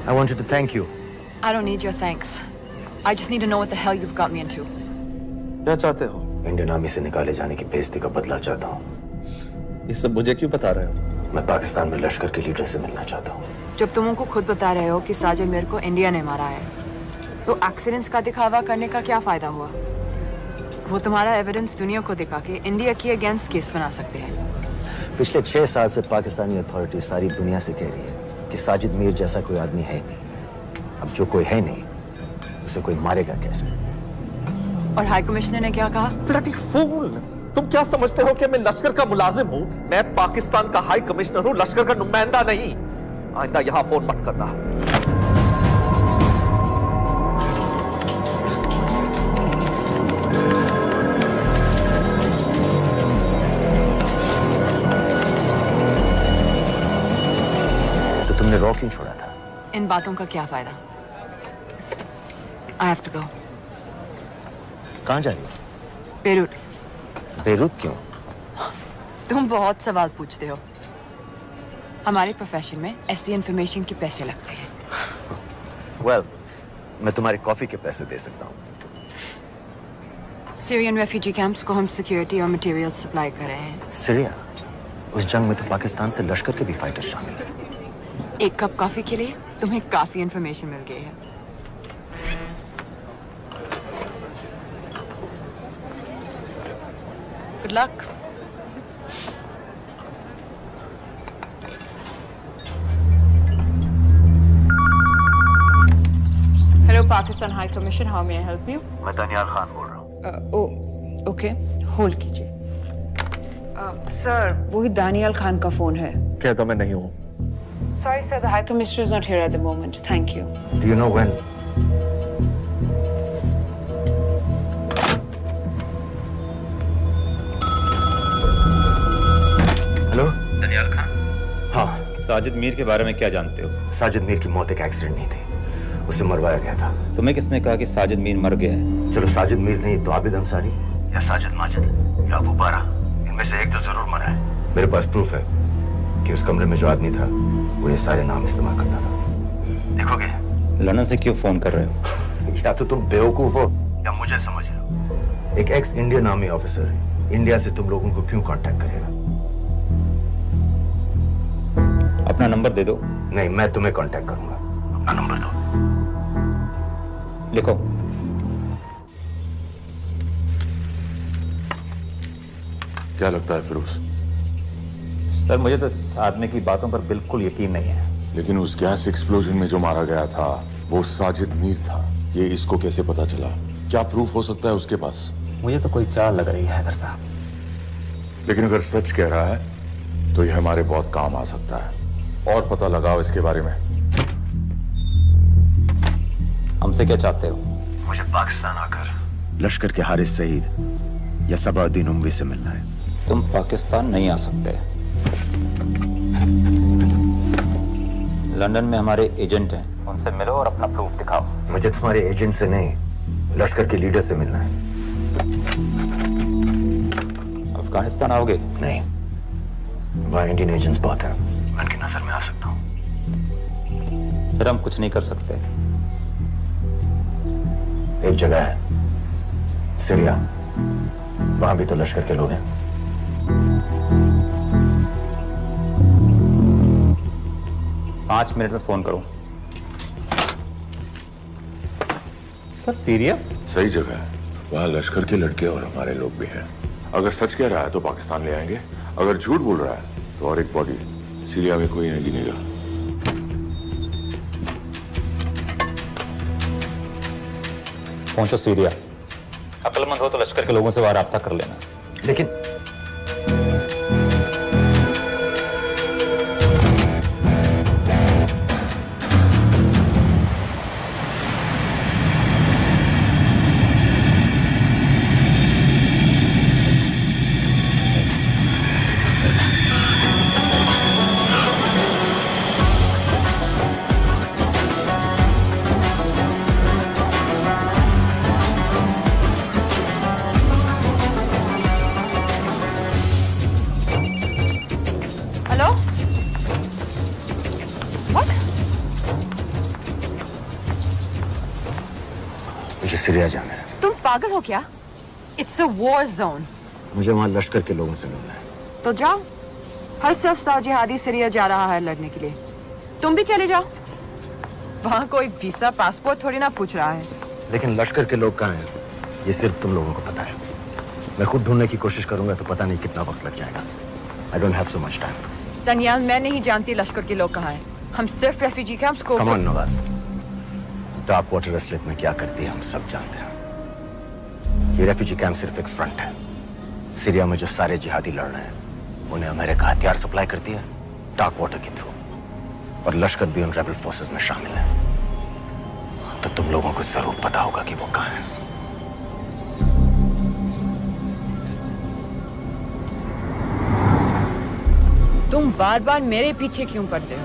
I wanted to thank you. I don't need your thanks. I just need to know what the hell you've got me into. क्या चाहते हो? इंडियन आर्मी से निकाले जाने की बेइज्जती का बदला चाहता हूँ। ये सब मुझे क्यों बता रहे हो? मैं पाकिस्तान में लश्कर के लीडर से मिलना चाहता हूँ। जब तुम उनको खुद बता रहे हो कि साजिद मीर को इंडिया ने मारा है, तो एक्सीडेंट्स का दिखावा करने का क्या फायदा हुआ? वो तुम्हारा एविडेंस दुनिया को दिखा के इंडिया की अगेंस्ट केस बना सकते हैं। पिछले 6 साल से पाकिस्तानी अथॉरिटी सारी दुनिया से कह रही है कि साजिद मीर जैसा कोई आदमी है नहीं। अब जो कोई है नहीं, उसे कोई मारेगा कैसे? और हाई कमिश्नर ने क्या कहा? Bloody fool! तुम क्या समझते हो कि मैं लश्कर का मुलाजिम हूँ? मैं पाकिस्तान का हाई कमिश्नर हूँ, लश्कर का नुमाइंदा नहीं। आइंदा यहाँ फोन मत करना। तो तुमने रॉ क्यों छोड़ा था? इन बातों का क्या फायदा? I have to go. कहाँ जा रही हो? बेरूट। बेरूत क्यों? तुम बहुत सवाल पूछते हो। हमारे प्रोफेशन में ऐसी इंफॉर्मेशन के पैसे लगते हैं। Well, मैं तुम्हारी कॉफी के पैसे दे सकता हूँ। सीरियन रेफ्यूजी कैंप्स को हम सिक्योरिटी और मटेरियल सप्लाई कर रहे हैं। सीरिया? उस जंग में तो पाकिस्तान से लश्कर के भी फाइटर शामिल हैं। एक कप कॉफी के लिए तुम्हें काफी इंफॉर्मेशन मिल गई है। Good luck. Hello, Pakistan High Commission. How may I help you? मैं दनियाल खान बोल रहा हूँ। ओके, होल्ड कीजिए। सर, वही दानियाल खान का फोन है। कहता मैं नहीं हूँ। Sorry, sir. The High Commissioner is not here at the moment. Thank you. Do you know when? Hello? Daniyal Khan. हाँ। साजिद मीर के बारे में क्या जानते हो? साजिद मीर की मौत एक एक्सीडेंट नहीं थी, उसे मरवाया गया था। तुम्हें किसने कहा कि साजिद मीर मर गया है? चलो साजिद मीर नहीं तो आबिद अंसारी या साजिद माजिद या अबू बारा, इनमें से एक तो जरूर मरा है। मेरे पास प्रूफ है कि उस कमरे में जो आदमी था वो ये सारे नाम इस्तेमाल करता था। देखोगे? लंदन से क्यों फोन कर रहे हो? या तो तुम बेवकूफ हो या मुझे समझ रहे हो। एक x Indian army officer India से तुम लोगों को क्यों कांटेक्ट करेगा? अपना नंबर दे दो। नहीं, मैं तुम्हें कांटेक्ट करूंगा। अपना नंबर दो। लिखो। क्या लगता है फिरोज? सर मुझे तो इस आदमी की बातों पर बिल्कुल यकीन नहीं है। लेकिन उस गैस एक्सप्लोजन में जो मारा गया था वो साजिद मीर था। ये इसको कैसे पता चला? क्या प्रूफ हो सकता है उसके पास? मुझे तो कोई चाल लग रही है हैदर साहब। लेकिन अगर सच कह रहा है तो ये हमारे बहुत काम आ सकता है। और पता लगाओ इसके बारे में। हमसे क्या चाहते हो? मुझे पाकिस्तान आकर लश्कर के हारिस सईद या सबाउद्दीन उमवी से मिलना है। तुम पाकिस्तान नहीं आ सकते। लंदन में हमारे एजेंट हैं, उनसे मिलो और अपना प्रूफ दिखाओ। मुझे तुम्हारे एजेंट से नहीं, लश्कर के लीडर से मिलना है। अफगानिस्तान आओगे? नहीं, वहाँ इंडियन एजेंट्स बहुत हैं। मैं उनकी नजर में आ सकता हूँ। फिर हम कुछ नहीं कर सकते। एक जगह है सीरिया, वहां भी तो लश्कर के लोग हैं। पांच मिनट में फोन करूं। सर सीरिया सही जगह है, वहाँ लश्कर के लड़के और हमारे लोग भी हैं। अगर सच कह रहा है तो पाकिस्तान ले आएंगे, अगर झूठ बोल रहा है तो और एक बॉडी सीरिया में कोई नहीं गिनेगा। पहुंचो सीरिया। अक्लमंद हो तो लश्कर के लोगों से वहां राब्ता कर लेना। लेकिन सीरिया जाना है। तुम पागल हो क्या? It's a war zone. मुझे वहां लश्कर के लोगों से मिलना है। तो जाओ। हर सस्ता जिहादी सीरिया जा रहा है लड़ने के लिए। तुम भी चले जाओ। वहां कोई वीसा पासपोर्ट थोड़ी ना पूछ रहा है। लेकिन लश्कर के लोग कहाँ हैं? ये सिर्फ तुम लोगों को पता है। मैं खुद ढूंढने की कोशिश करूंगा तो पता नहीं कितना वक्त लग जाएगा। I don't have so much time. Daniyal, मैं नहीं जानती लश्कर के लोग कहाँ हैं। हम सिर्फ रेफ्यूजी कैंप्स को। Come on, Nawaz. Dark water असलियत में क्या करती है हम सब जानते हैं। ये रेफ्यूजी कैंप सिर्फ एक फ्रंट है। सीरिया में जो सारे जिहादी लड़ रहे हैं उन्हें अमेरिका हथियार सप्लाई करती है डार्क वाटर के थ्रू, और लश्कर भी उन रेबल फोर्सेस में शामिल है। तो तुम लोगों को जरूर पता होगा कि वो कहाँ है। तुम बार बार मेरे पीछे क्यों पड़ते हो?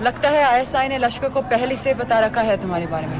लगता है आईएसआई ने लश्कर को पहले से बता रखा है तुम्हारे बारे में।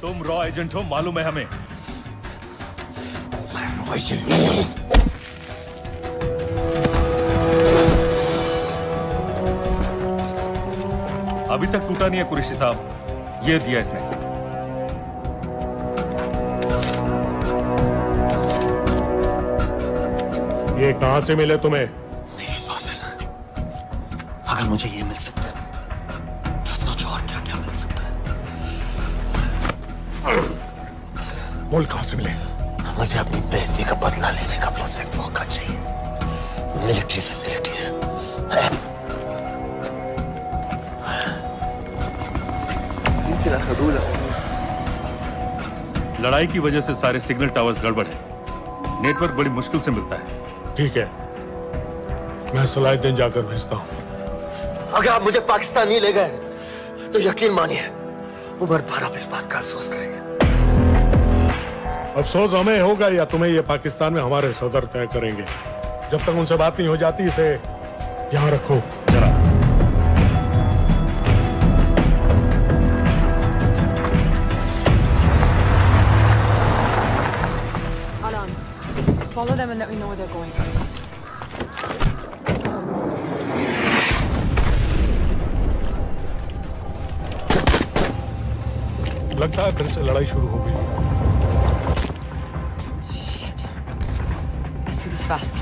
तुम रॉ एजेंट हो, मालूम है हमें। मैं रॉ एजेंट नहीं हूं। अभी तक टूटा नहीं है कुरैशी साहब, ये दिया इसने। ये कहां से मिले तुम्हें? मेरी सॉसेस हैं। अगर मुझे ये मिल सकता है तो सोचो और क्या क्या मिल सकता है। बोल कहां से मिले? मुझे अपनी बेइज्जती का बदला लेने का बस एक मौका चाहिए। मिलिट्री फैसिलिटीज लड़ाई की वजह से सारे सिग्नल टावर्स गड़बड़ है, नेटवर्क बड़ी मुश्किल से मिलता है। ठीक है, मैं सलाहुद्दीन जाकर भेजता हूं। अगर आप मुझे पाकिस्तान नहीं ले गए तो यकीन मानिए उमर भर आप इस बात का अफसोस करेंगे। अफसोस हमें होगा या तुम्हें ये पाकिस्तान में हमारे सदर तय करेंगे। जब तक उनसे बात नहीं हो जाती इसे यहां रखो जरा। Follow them and let me know where they're going. लगता है फिर से लड़ाई शुरू हो गई। Shit. Let's do this fast.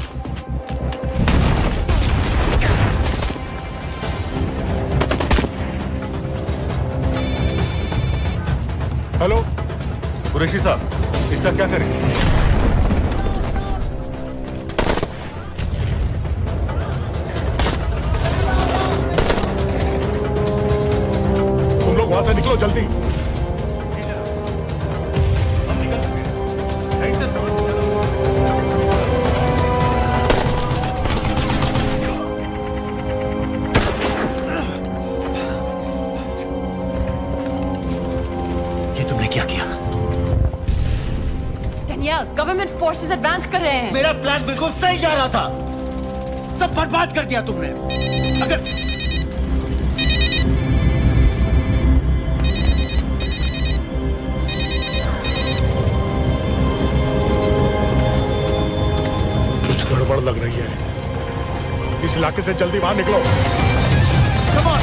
Hello Qureshi साहब, इसका क्या करें? वहां से निकलो जल्दी। ये तुमने क्या किया? Danielle, फोर्सेस एडवांस कर रहे हैं। मेरा प्लान बिल्कुल सही जा रहा था, सब बर्बाद कर दिया तुमने। अगर कुछ गड़बड़ लग रही है, इस इलाके से जल्दी बाहर निकलो। Come on,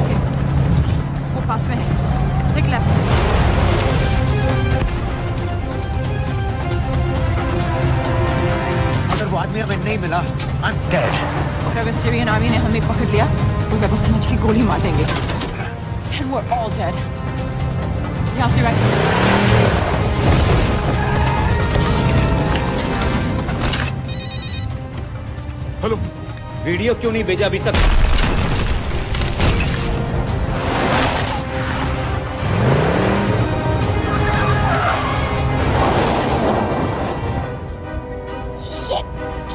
ओके, वो पास में है। Take left. अगर वो आदमी हमें नहीं मिला, I'm dead. और अगर सीरियन आर्मी ने हमें पकड़ लिया तो वे बस समझ के गोली मार देंगे। And we're all dead. यहाँ से राइट। हेलो, वीडियो क्यों नहीं भेजा अभी तक?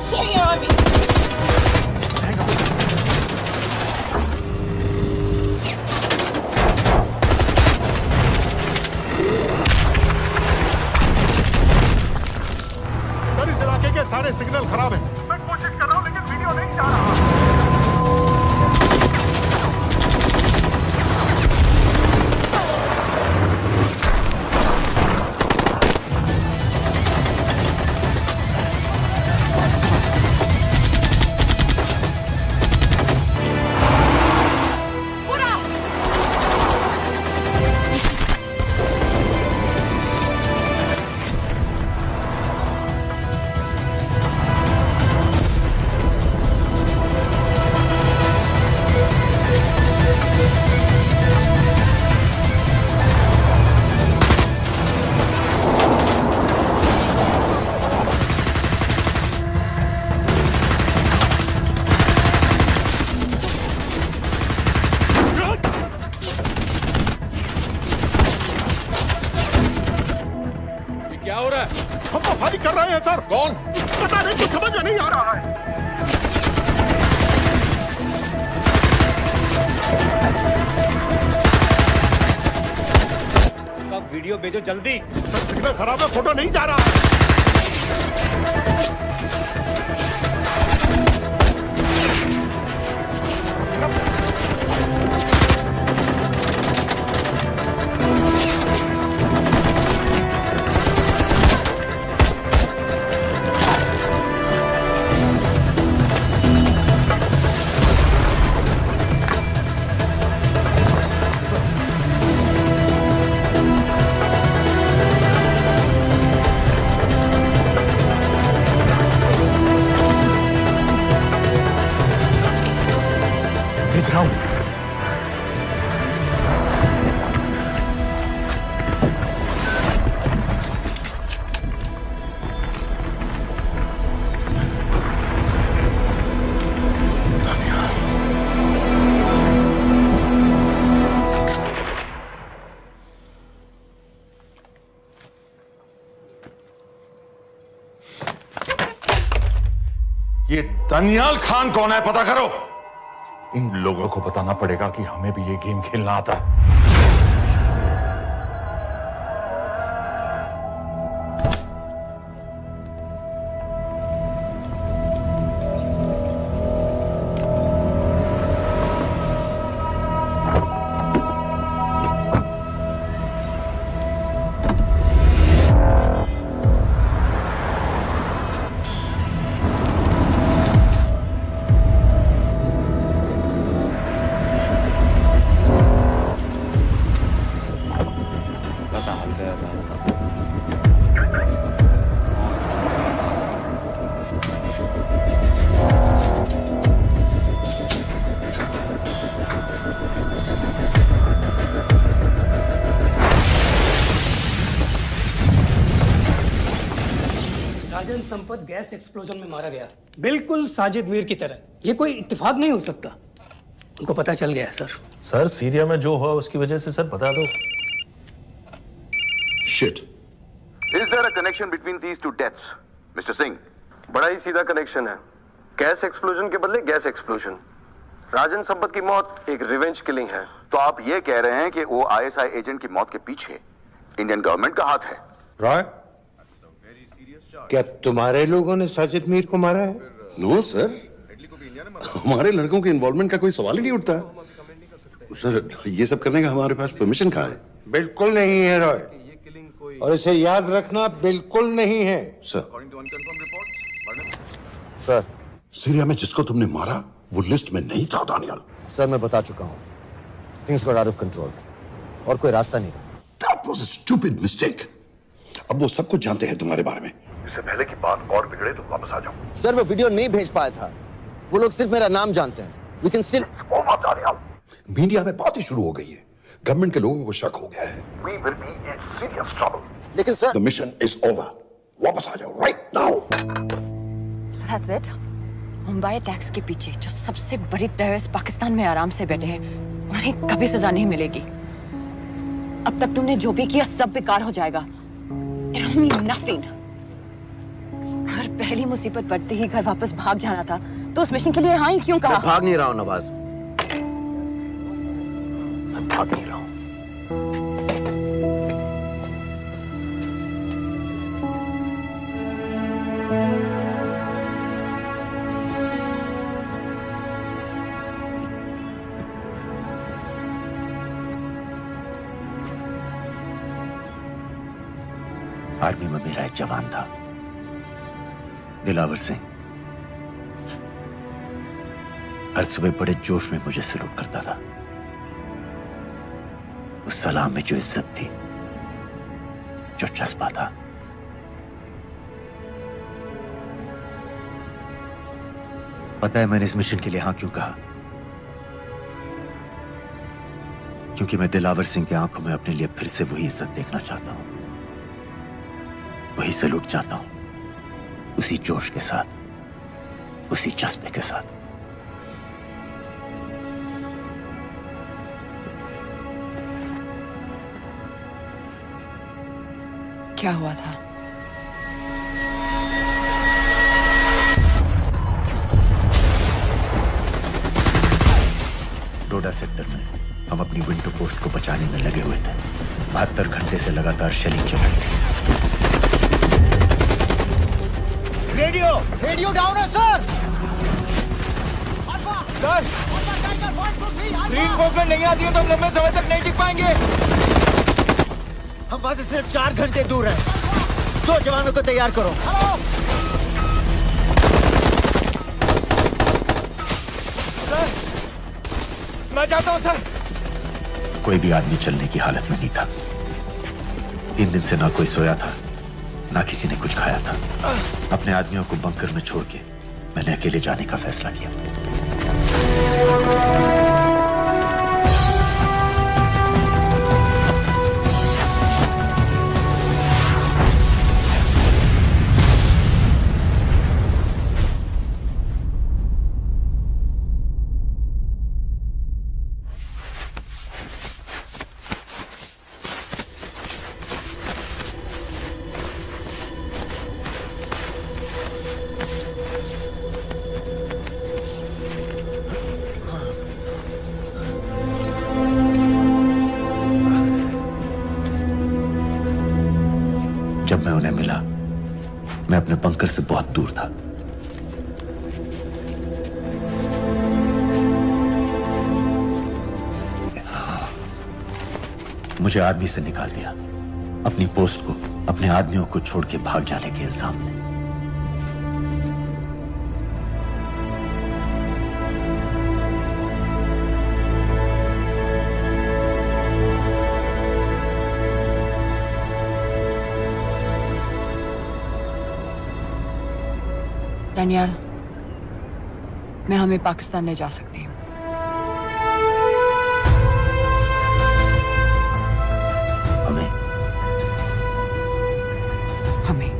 Syrian army. सर इस इलाके के सारे सिग्नल खराब हैं। मैं कोशिश कर रहा हूँ लेकिन वीडियो नहीं जा रहा। क्या हो रहा है? हम तो फायरिंग कर रहे हैं सर। कौन? पता नहीं, कुछ समझ में नहीं आ रहा है। उसका वीडियो भेजो जल्दी। सर सिग्नल खराब है, फोटो नहीं जा रहा है। भेज रहा हूं। ये दानियाल खान कौन है, पता करो। इन लोगों को बताना पड़ेगा कि हमें भी ये गेम खेलना आता है। राजन संपत गैस एक्सप्लोजन में मारा गया, बिल्कुल साजिद मीर की तरह। ये कोई इत्तेफाक नहीं हो सकता। उनको पता चल गया सर। सर सीरिया में जो हुआ उसकी वजह से सर बता दो। Shit, Is there a connection between these two deaths, Mr. Singh? बड़ा ही सीधा कनेक्शन है। गैस एक्सप्लोजन के बदले गैस एक्सप्लोजन। राजन संपत की मौत एक रिवेंज किलिंग है। तो आप ये कह रहे हैं कि वो आईएसआई एजेंट की मौत के पीछे इंडियन गवर्नमेंट का हाथ है? रॉय, क्या तुम्हारे लोगों ने साजिद मीर को मारा है? नो सर, हमारे लड़कों के इन्वॉल्वमेंट का कोई सवाल ही नहीं उठता। सर, ये सब करने का हमारे पास परमिशन कहाँ है? बिल्कुल नहीं है रॉय, और इसे याद रखना बिल्कुल नहीं है। सर, सीरिया में जिसको तुमने मारा वो लिस्ट में नहीं था दानियाल। सर, मैं बता चुका हूँ, things got out of control और कोई रास्ता नहीं था। That was a stupid mistake. अब वो सब कुछ जानते हैं तुम्हारे बारे में। इससे पहले की बात और बिगड़े तो वापस आ जाओ। सर, वो वीडियो नहीं भेज पाया था, वो लोग सिर्फ मेरा नाम जानते हैं। We can still... मीडिया में बात ही शुरू हो गई है, गवर्नमेंट के लोगों को शक हो गया है। We will be in serious trouble. लेकिन sir, The mission is over. वापस आ जाओ right now. So that's it? Mumbai attacks के पीछे जो सबसे बड़ी टेररिस्ट पाकिस्तान में आराम से बैठे हैं, उन्हें कभी सजा नहीं मिलेगी। अब तक तुमने जो भी किया सब बेकार हो जाएगा। It'll mean nothing. अगर पहली मुसीबत पड़ते ही घर वापस भाग जाना था, तो उस मिशन के लिए हाँ ही क्यों कहा? मैं भाग नहीं रहा हूँ नवाज, मैं भाग नहीं रहा हूँ। आर्मी में मेरा एक जवान था, दिलावर सिंह। हर सुबह बड़े जोश में मुझे सलूट करता था। उस सलाम में जो इज्जत थी, जो जज्बा था, पता है मैंने इस मिशन के लिए हाँ क्यों कहा? क्योंकि मैं दिलावर सिंह की आंखों में अपने लिए फिर से वही इज्जत देखना चाहता हूं, वही सलूट चाहता हूं, उसी जोश के साथ, उसी जज्बे के साथ। क्या हुआ था? डोडा सेक्टर में हम अपनी विंडो पोस्ट को बचाने में लगे हुए थे। 72 घंटे से लगातार शेलिंग चल रही थी। रेडियो डाउन है सर। सर, ग्रीन मूवमेंट नहीं आती है तो हम लंबे समय तक नहीं टिक पाएंगे। हम वहां से सिर्फ 4 घंटे दूर हैं। 2 जवानों को तैयार करो। सर, मैं जाता हूं सर। कोई भी आदमी चलने की हालत में नहीं था। 3 दिन से ना कोई सोया था, ना किसी ने कुछ खाया था। अपने आदमियों को बंकर में छोड़ के मैंने अकेले जाने का फैसला किया। जब मैं उन्हें मिला, मैं अपने बंकर से बहुत दूर था। मुझे आर्मी से निकाल दिया, अपनी पोस्ट को, अपने आदमियों को छोड़ के भाग जाने के इल्जाम में। दानियाल, मैं हमें पाकिस्तान ले जा सकती हूँ। हमें? हमें।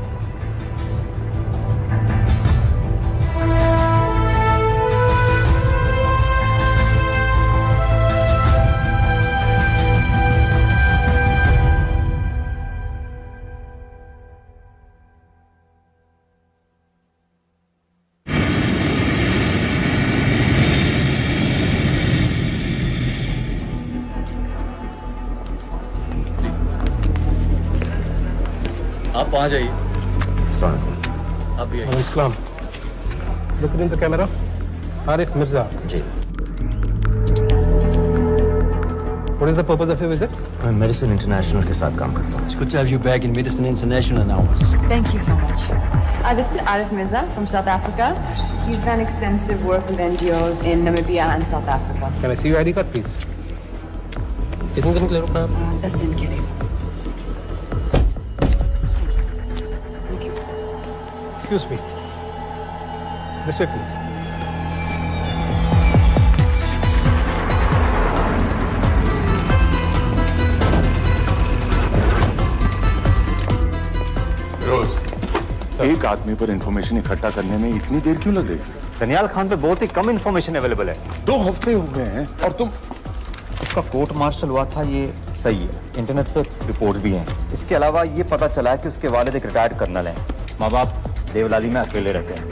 वहाँ जाइए। आप भी आइए। Islam. Look in the camera. Arif Mirza. जी। What is the purpose of your visit? मैं मेडिसिन इंटरनेशनल के साथ काम करता हूँ। It's good to have you back in Medicine International now. Thank you so much. This is Arif Mirza from South Africa. He's done extensive work with NGOs in Namibia and South Africa. Can I see your ID card, please? कितने दिन के लिए रुकना है? 10 दिन के लिए। Excuse me. This way, please. एक आदमी पर इंफॉर्मेशन इकट्ठा करने में इतनी देर क्यों लग रही है? दनियाल खान पे बहुत ही कम इंफॉर्मेशन अवेलेबल है। 2 हफ्ते हो गए हैं और तुम। उसका कोर्ट मार्शल हुआ था, ये सही है। इंटरनेट पे रिपोर्ट भी हैं। इसके अलावा ये पता चला है कि उसके वालिद एक रिटायर्ड कर्नल हैं। माँ बाप देवलाली में अकेले रहते हैं।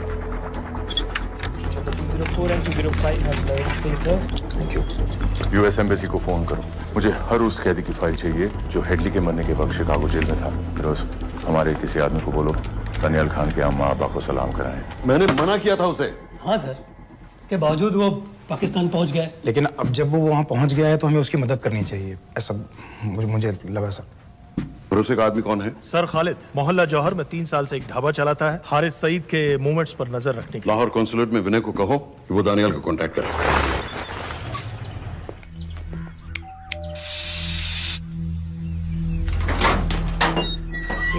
यूएस एम्बेसी को फोन करो। मुझे हर उस कैदी की फाइल चाहिए जो हेडली के मरने के वक्त शिकागो जेल में था। फिरोज, हमारे किसी आदमी को बोलो दानियाल खान के अम्मा अब्बा को सलाम कराएं। मैंने मना किया था उसे। हाँ सर, इसके बावजूद वो पाकिस्तान पहुंच गया। लेकिन अब जब वो वहाँ पहुंच गया है तो हमें उसकी मदद करनी चाहिए, ऐसा मुझे लगा सर। भरोसे का आदमी कौन है? सर खालिद, मोहल्ला जौहर में 3 साल से एक ढाबा चलाता है। हारिस सईद के मूवमेंट्स पर नजर रखने के लिए। लाहौर कॉन्सुलेट में विनय को कहो कि वो दानियाल को कांटेक्ट करे।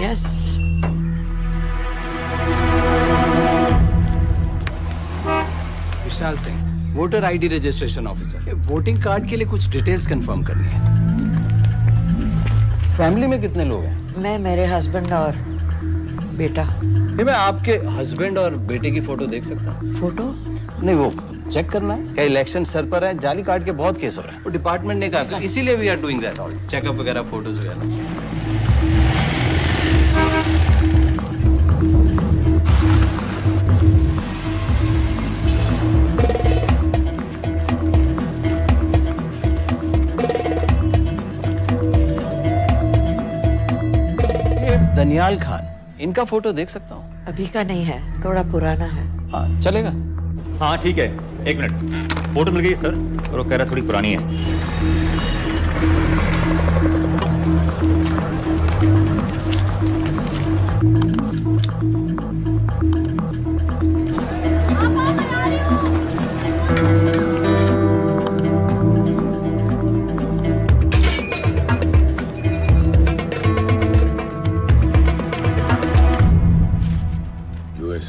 Yes. Vishal Singh, voter ID registration officer. Voting card के लिए कुछ डिटेल्स कंफर्म करनी है। फैमिली में कितने लोग हैं? मैं, मेरे हस्बैंड और बेटा। मैं आपके हस्बैंड और बेटे की फोटो देख सकता हूँ? फोटो? नहीं, वो चेक करना है। क्या इलेक्शन सर पर है? जाली कार्ड के बहुत केस हो रहे हैं। वो डिपार्टमेंट ने कहा, इसीलिए we are doing that all, checkup वगैरह, फोटोज वगैरह। दनियाल खान, इनका फोटो देख सकता हूँ? अभी का नहीं है, थोड़ा पुराना है। हाँ, चलेगा। हाँ ठीक है, 1 मिनट। फोटो मिल गई सर, और वो कह रहा थोड़ी पुरानी है।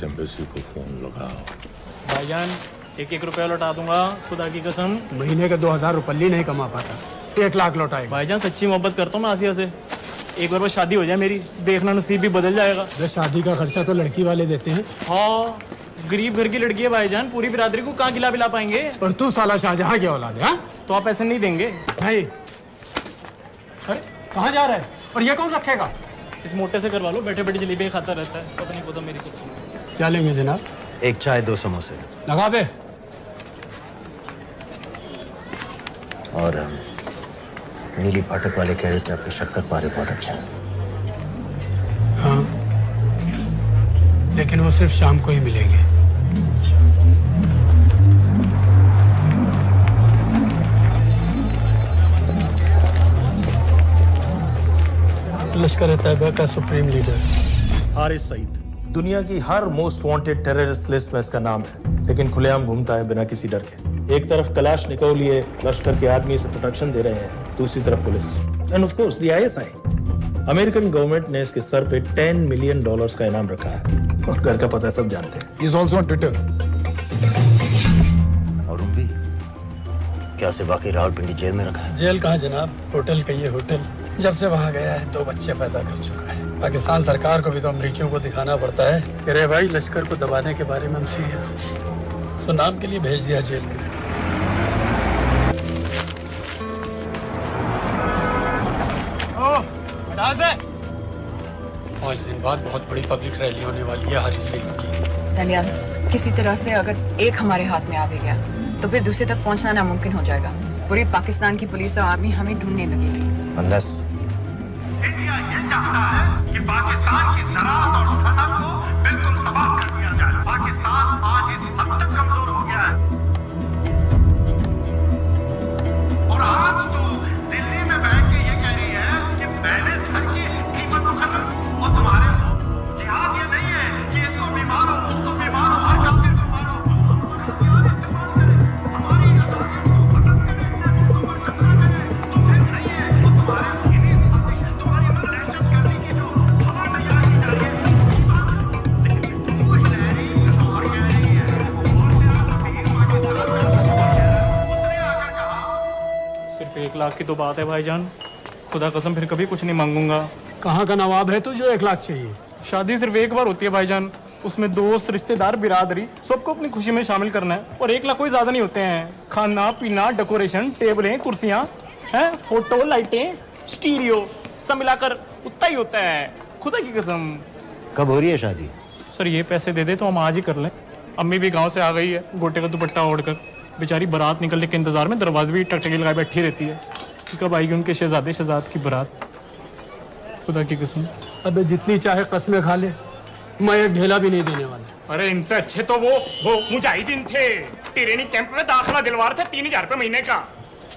एम्बेसी को फोन लगाओ। भाईजान, 1-1 रुपया लौटा दूंगा, खुदा की कसम। महीने का 2000 रुपये नहीं कमा पाता, 1 लाख लौटाएगा। भाईजान सच्ची मोहब्बत करता हूँ मैं आसिया से। एक बार बस शादी हो जाए मेरी, देखना नसीब भी बदल जाएगा। शादी का खर्चा तो लड़की वाले देते हैं। हाँ, गरीब घर की लड़की है भाईजान, पूरी बिरादरी को कहाँ खिला पिला पाएंगे। और तू साला शाहजहां की औलाद है? तो आप ऐसे नहीं देंगे? नहीं। अरे कहाँ जा रहा है? और ये कौन रखेगा? इस मोटे से करवा लो, बैठे बैठे जलेबी खाता रहता है, पता नहीं पता मेरी कुछ। क्या लेंगे जनाब? 1 चाय 2 समोसे। लगा बे। और नीली पाठक वाले कह रहे थे आपके शक्कर पारे बहुत अच्छा है। हाँ, लेकिन वो सिर्फ शाम को ही मिलेंगे। लश्कर तैयबा का सुप्रीम लीडर हारिस सईद। दुनिया की हर मोस्ट वांटेड टेररिस्ट लिस्ट में इसका नाम है, लेकिन खुलेआम घूमता है बिना किसी डर के। एक तरफ कलाशनिकोव लिए लश्कर के आदमी इसे प्रोटेक्शन दे रहे हैं, दूसरी तरफ police end of course the ISI. American government ने इसके सर पे $10 मिलियन का इनाम रखा है, और घर का पता सब जानते हैं। He is also on Twitter. और भी क्या से बाकी रावलपिंडी जेल में रखा है? जेल कहाँ जनाब, होटल का ये होटल। जब से वहाँ गया है 2 बच्चे पैदा कर चुका है। पाकिस्तान सरकार को भी तो अमरीकियों को दिखाना पड़ता है कि रे भाई, लश्कर को दबाने के बारे में हम सीरियस हैं। सो नाम के लिए भेज दिया जेल में। पाँच दिन बाद बहुत बड़ी पब्लिक रैली होने वाली है हारिस सईद की। दनियाल, किसी तरह से अगर एक हमारे हाथ में आ भी गया तो फिर दूसरे तक पहुंचना नामुमकिन हो जाएगा। पूरी पाकिस्तान की पुलिस और आर्मी हमें ढूंढने लगेगी। Unless इंडिया ये चाहता है कि पाकिस्तान की ज़राअत और सनअत को बिल्कुल तबाह कर दिया जाए। पाकिस्तान आज इस हद तक कमजोर हो गया है और आज तो दिल्ली में बैठ के ये कह रही है कि मैंने सर की कीमत मुकर्रर और तुम्हारे जिहाद ये नहीं है कि इसको भी मारो उसको भी मारो हर काफिर को मारो। सिर्फ 1 लाख की तो बात है भाईजान, खुदा कसम फिर कभी कुछ नहीं मांगूंगा। कहाँ का नवाब है तू जो 1 लाख चाहिए? शादी सिर्फ एक बार होती है भाईजान, उसमें दोस्त रिश्तेदार बिरादरी सबको अपनी खुशी में शामिल करना है और 1 लाख कोई ज्यादा नहीं होते हैं। खाना पीना डेकोरेशन टेबलें कुर्सियां हैं फोटो लाइटें स्टीरियो सब मिलाकर उतना ही होता है, खुदा की कसम। कब हो रही है शादी? सर ये पैसे दे दे तो हम आज ही कर लें। अम्मी भी गांव से आ गई है गोटे का दुपट्टा ओढ़कर, बेचारी बारात निकलने के इंतजार में दरवाजे भी टकटकी लगाए बैठी रहती है। कब आएगी उनके शहजाद की बारात, खुदा की कसम। अबे जितनी चाहे कसमें खा ले, मैं एक ढेला भी नहीं देने वाला। अरे इनसे अच्छे तो वो मुजाहिदीन थे, ट्रेनिंग कैंप में दाखिला दिलवा रहे थे 3000 रुपए महीने का,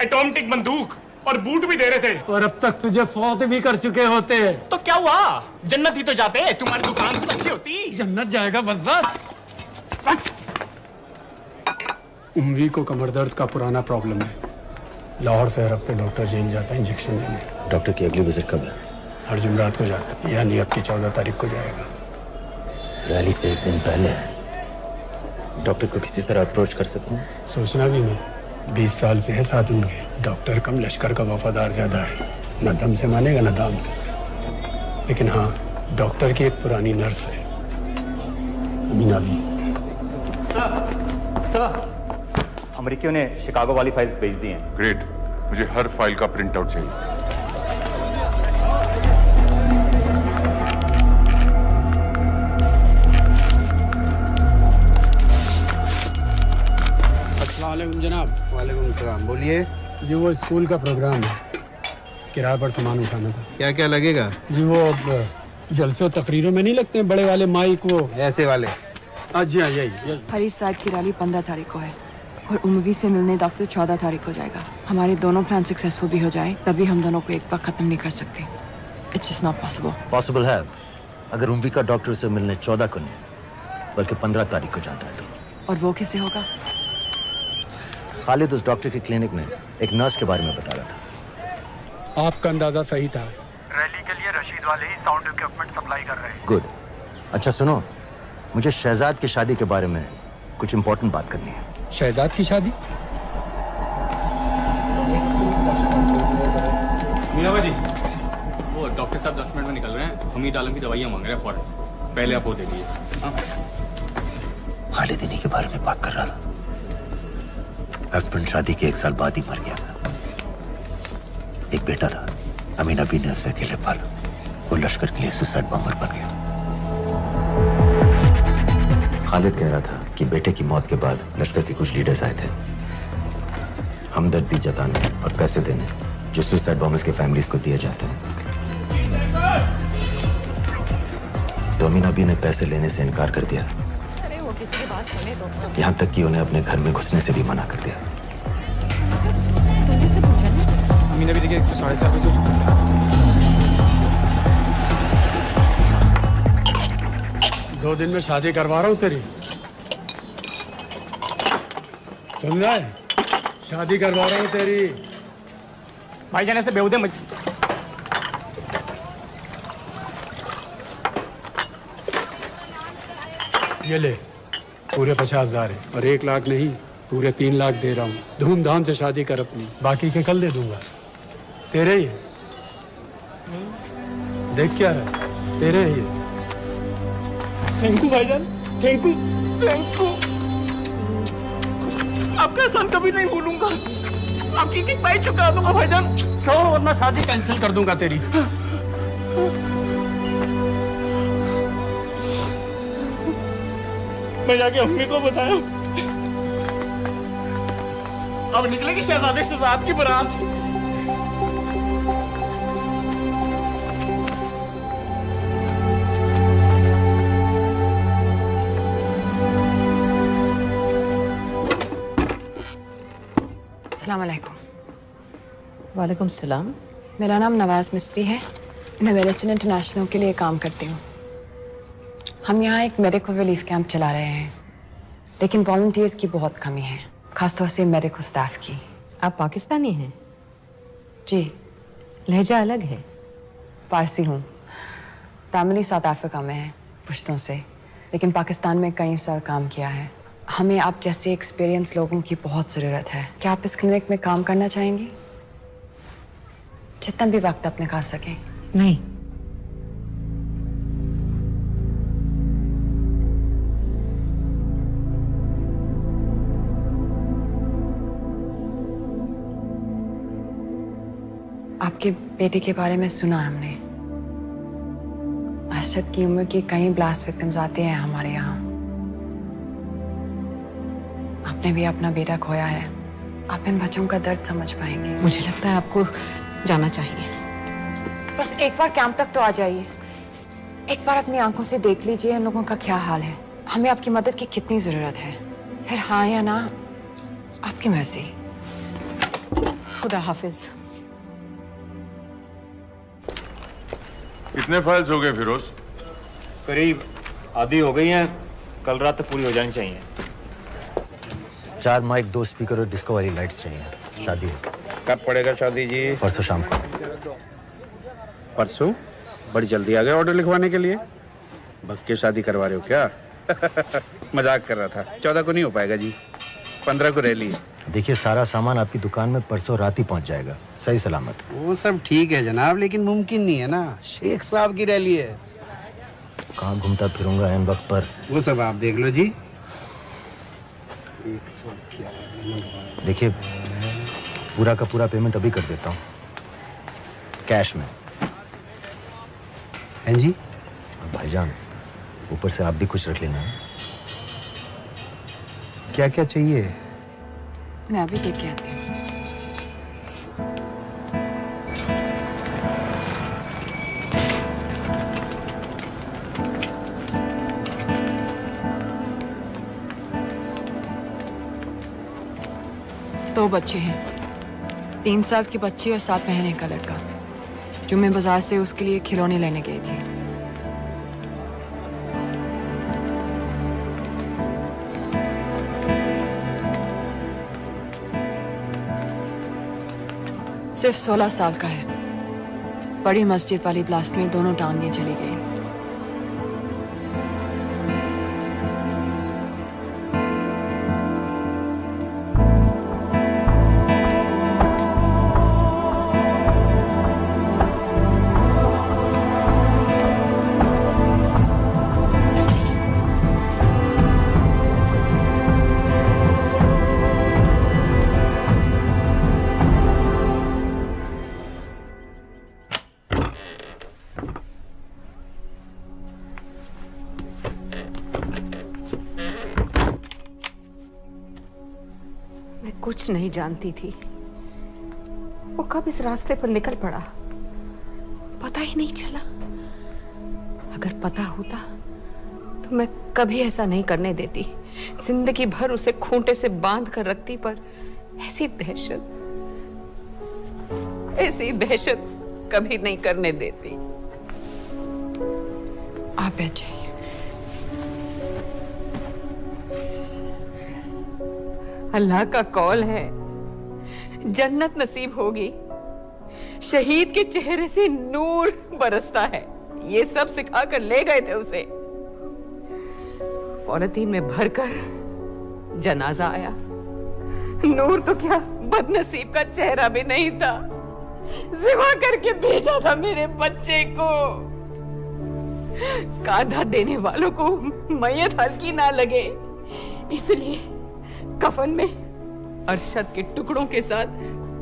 एटॉमिक बंदूक और बूट भी दे रहे थे। और अब तक तुझे फौत भी कर चुके होते। तो क्या हुआ, जन्नत ही तो जाते, तुम्हारी दुकान से अच्छी होती। जन्नत जाएगा बज़ार। उम्वी को कमर दर्द का पुराना प्रॉब्लम है, लाहौर से हर हफ्ते डॉक्टर जेल जाता है इंजेक्शन देने। डॉक्टर की अगली विजिट कब है? हर जुमरात को जाता है, यानी अब की 14 तारीख को जाएगा। रैली से 1 दिन पहले डॉक्टर को किसी तरह अप्रोच कर सकते हैं? सोचना भी नहीं, 20 साल से है साथ उनके। डॉक्टर कम लश्कर का वफादार ज्यादा है, न दम से मानेगा न दाम से। लेकिन हाँ, डॉक्टर की एक पुरानी नर्स है अमीना भी। सर अमेरिकियों ने शिकागो वाली फाइल्स भेज दी हैं। ग्रेट, मुझे हर फाइल का प्रिंट आउट चाहिए। अस्सलामुअलैकुम जनाब। वालेकुम सलाम, बोलिए। जी वो स्कूल का प्रोग्राम है, किराए पर सामान उठाना था। क्या क्या लगेगा? जी वो जलसों तकरीरों में नहीं लगते हैं बड़े वाले माइक, वो ऐसे वाले? हाँ जी हाँ, यही। हरीश साहब की रैली 15 तारीख को है और उम्वी से मिलने डॉक्टर 14 तारीख को जाएगा। हमारे दोनों प्लान सक्सेसफुल भी हो जाए तभी हम दोनों को एक बार खत्म नहीं कर सकते। It's just not possible. Possible है अगर उम्वी का डॉक्टर से मिलने 14 को नहीं बल्कि 15 तारीख को जाता है तो। और वो कैसे होगा? खालिद उस डॉक्टर के क्लिनिक में एक नर्स के बारे में बता रहा था। आपका अंदाजा सही था। रैली के लिए रशीद वाले ही साउंड इक्विपमेंट सप्लाई कर रहे हैं। गुड। अच्छा सुनो, मुझे शहजाद की शादी के बारे में कुछ इंपॉर्टेंट बात करनी है। शहजाद की शादी? मीना जी, वो डॉक्टर साहब 10 मिनट में निकल रहे हैं, हमीद आलम की दवाइयाँ मांग रहे हैं फौरन, पहले आप वो दे दीजिए। खालिद इन्हीं के बारे में बात कर रहा था। हस्बैंड शादी के 1 साल बाद ही मर गया था। एक बेटा था, अमीना भी ने उसे अकेले पाला। वो लश्कर के लिए सुसाइड बॉम्बर बन गया। खालिद कह रहा था कि बेटे की मौत के बाद लश्कर के कुछ लीडर्स आए थे हमदर्दी जताने और पैसे देने, जो सुसाइड बॉम्बर्स के फैमिलीज को दिए जाते हैं। तो अमीना भी ने पैसे लेने से इनकार कर दिया। अरे वो किसी की बात सुने तो। यहाँ तक कि उन्हें अपने घर में घुसने से भी मना कर दिया। अमीना भी देखिए 4:30 बजे। दो दिन में शादी करवा रहा हूँ तेरी, सुन रहा है? शादी करवा रहा हूँ तेरी। भाईजान ऐसे बेहुदे मत। ये ले, पूरे 50,000 है और 1 लाख नहीं, पूरे 3 लाख दे रहा हूँ। धूमधाम से शादी कर अपनी, बाकी के कल दे दूंगा। तेरे ही देख क्या है, तेरे ही है। थैंक यू भाईजान, थैंक यू, थैंक यू। आपका एहसान कभी नहीं भूलूंगा, आपकी एक पाई चुका दूंगा भाईजान। छोड़ वरना शादी कैंसिल कर दूंगा तेरी। मैं जाके अम्मी को बताया, अब निकलेगी शहजादे शहजाद की बारात। अस्सलाम वालेकुम। वालेकुम सलाम। मेरा नाम नवाज मिस्त्री है। मैं मेडिसिन इंटरनेशनल के लिए काम करती हूँ। हम यहाँ एक मेडिकल रिलीफ कैंप चला रहे हैं, लेकिन वॉलंटियर्स की बहुत कमी है, खासतौर से मेडिकल स्टाफ की। आप पाकिस्तानी हैं? जी। लहजा अलग है। पारसी हूँ। फैमिली साउथ अफ्रीका में है पुश्तों से, लेकिन पाकिस्तान में कई साल काम किया है। हमें आप जैसे एक्सपीरियंस लोगों की बहुत ज़रूरत है। क्या आप इस क्लिनिक में काम करना चाहेंगी? जितना भी वक्त आप निकाल सकें। नहीं। आपके बेटे के बारे में सुना हमने। अरशद की उम्र के कई ब्लास्ट विक्टिम्स आते हैं हमारे यहाँ। आपने भी अपना बेटा खोया है। आप इन बच्चों का दर्द समझ पाएंगे। मुझे लगता है आपको जाना चाहिए। बस एक बार कैंप तक तो आ जाइए। एक बार अपनी आंखों से देख लीजिए इन लोगों का क्या हाल है। हमें आपकी मदद की कितनी जरूरत है। फिर हाँ या ना आपकी मर्जी। खुदा हाफिज। कितने फाइल्स हो गए फिरोज? करीब आधी हो गई हैं। कल रात तक पूरी हो जानी चाहिए। 4 माइक, 2 स्पीकर और डिस्को वाली लाइट्स चाहिए। शादी है। कब पड़ेगा शादी जी? परसों शाम को। परसों? बड़ी जल्दी आ गए ऑर्डर लिखवाने के लिए। भग के शादी करवा रहे हो क्या? मजाक कर रहा था। 14 को नहीं हो पाएगा जी, 15 को रैली है। देखिए, सारा सामान आपकी दुकान में परसों रात ही पहुंच जाएगा, सही सलामत। वो सब ठीक है जनाब, लेकिन मुमकिन नहीं है ना। शेख साहब की रैली है। कहाँ घूमता फिरूंगा इन वक्त पर? वो सब आप देख लो जी। देखिए, पूरा का पूरा पेमेंट अभी कर देता हूँ, कैश में। हैं जी? और भाईजान, ऊपर से आप भी कुछ रख लेना। क्या क्या चाहिए? मैं अभी देख के आती हूँ। दो बच्चे हैं, 3 साल की बच्ची और 7 महीने का लड़का, जो मैं बाजार से उसके लिए खिलौने लेने गई थी। सिर्फ 16 साल का है। बड़ी मस्जिद वाली ब्लास्ट में दोनों टांगें चली गई। कुछ नहीं जानती थी वो कब इस रास्ते पर निकल पड़ा, पता ही नहीं चला। अगर पता होता तो मैं कभी ऐसा नहीं करने देती। जिंदगी भर उसे खूंटे से बांध कर रखती, पर ऐसी दहशत कभी नहीं करने देती। आप बैठ जाइए। अल्लाह का कौल है, जन्नत नसीब होगी। शहीद के चेहरे से नूर बरसता है। ये सब सिखा कर ले गए थे उसे। पॉलिथीन में भरकर जनाजा आया। नूर तो क्या, बदनसीब का चेहरा भी नहीं था। जिमा करके भेजा था मेरे बच्चे को। कांधा देने वालों को मैयत हल्की ना लगे, इसलिए कफन में अरशद के टुकड़ों के साथ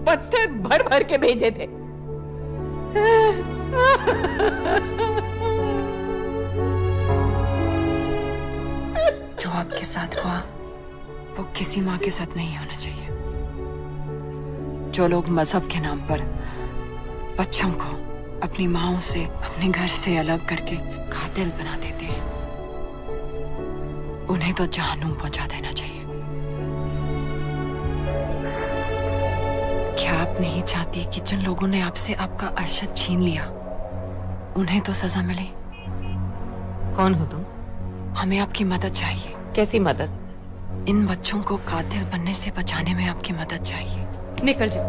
पत्थर भर भर के भेजे थे। जो आपके साथ हुआ वो किसी माँ के साथ नहीं होना चाहिए। जो लोग मजहब के नाम पर बच्चों को अपनी माँओं से, अपने घर से अलग करके कातिल बना देते हैं, उन्हें तो जहन्नुम पहुंचा देना चाहिए। नहीं चाहती कि जिन लोगों ने आपसे आपका अर्शद छीन लिया उन्हें तो सजा मिले। कौन हो तुम? हमें आपकी मदद चाहिए। कैसी मदद? इन बच्चों को कातिल बनने से बचाने में आपकी मदद चाहिए। निकल जाओ।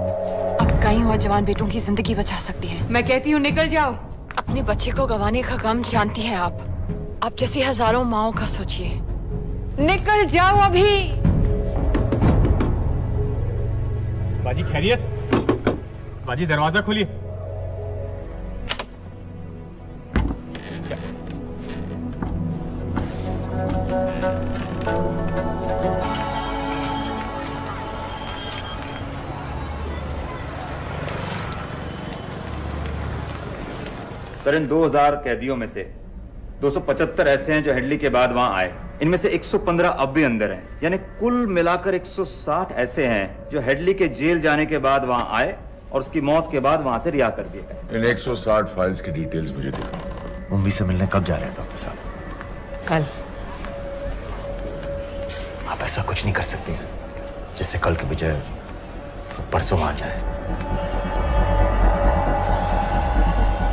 आप कई और जवान बेटों की जिंदगी बचा सकती हैं। मैं कहती हूँ निकल जाओ। अपने बच्चे को गंवाने का गम जानती हैं आप जैसी हजारों माओं का सोचिए। निकल जाओ अभी। बाजी खैरियत? बाजी दरवाजा खोलिए। सर, इन 2000 कैदियों में से 275 ऐसे हैं जो हेडली के बाद वहां आए। इनमें से 115 अब भी अंदर हैं, यानी कुल मिलाकर 160 ऐसे हैं जो हेडली के जेल जाने के बाद वहां आए और उसकी मौत के बाद वहां से रिहा कर दिए गए। इन 160 फाइल्स की डिटेल्स मुझे दिखाओ। मुंबई से मिलने कब जा रहे हैं डॉक्टर साहब? कल। आप ऐसा कुछ नहीं कर सकते हैं जिससे कल के बजाय वो परसों आ जाए।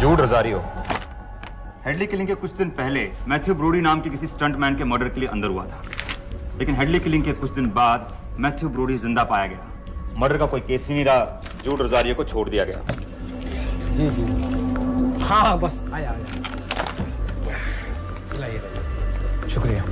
जूड रोजारियो हेडली किलिंग के कुछ दिन पहले मैथ्यू ब्रोडी नाम के किसी स्टंटमैन के मर्डर के लिए अंदर हुआ था, लेकिन हेडली किलिंग के कुछ दिन बाद मैथ्यू ब्रोडी जिंदा पाया गया। मर्डर का कोई केस ही नहीं रहा, जूड रोजारियो को छोड़ दिया गया। जी जी हाँ बस आया लाइए। शुक्रिया।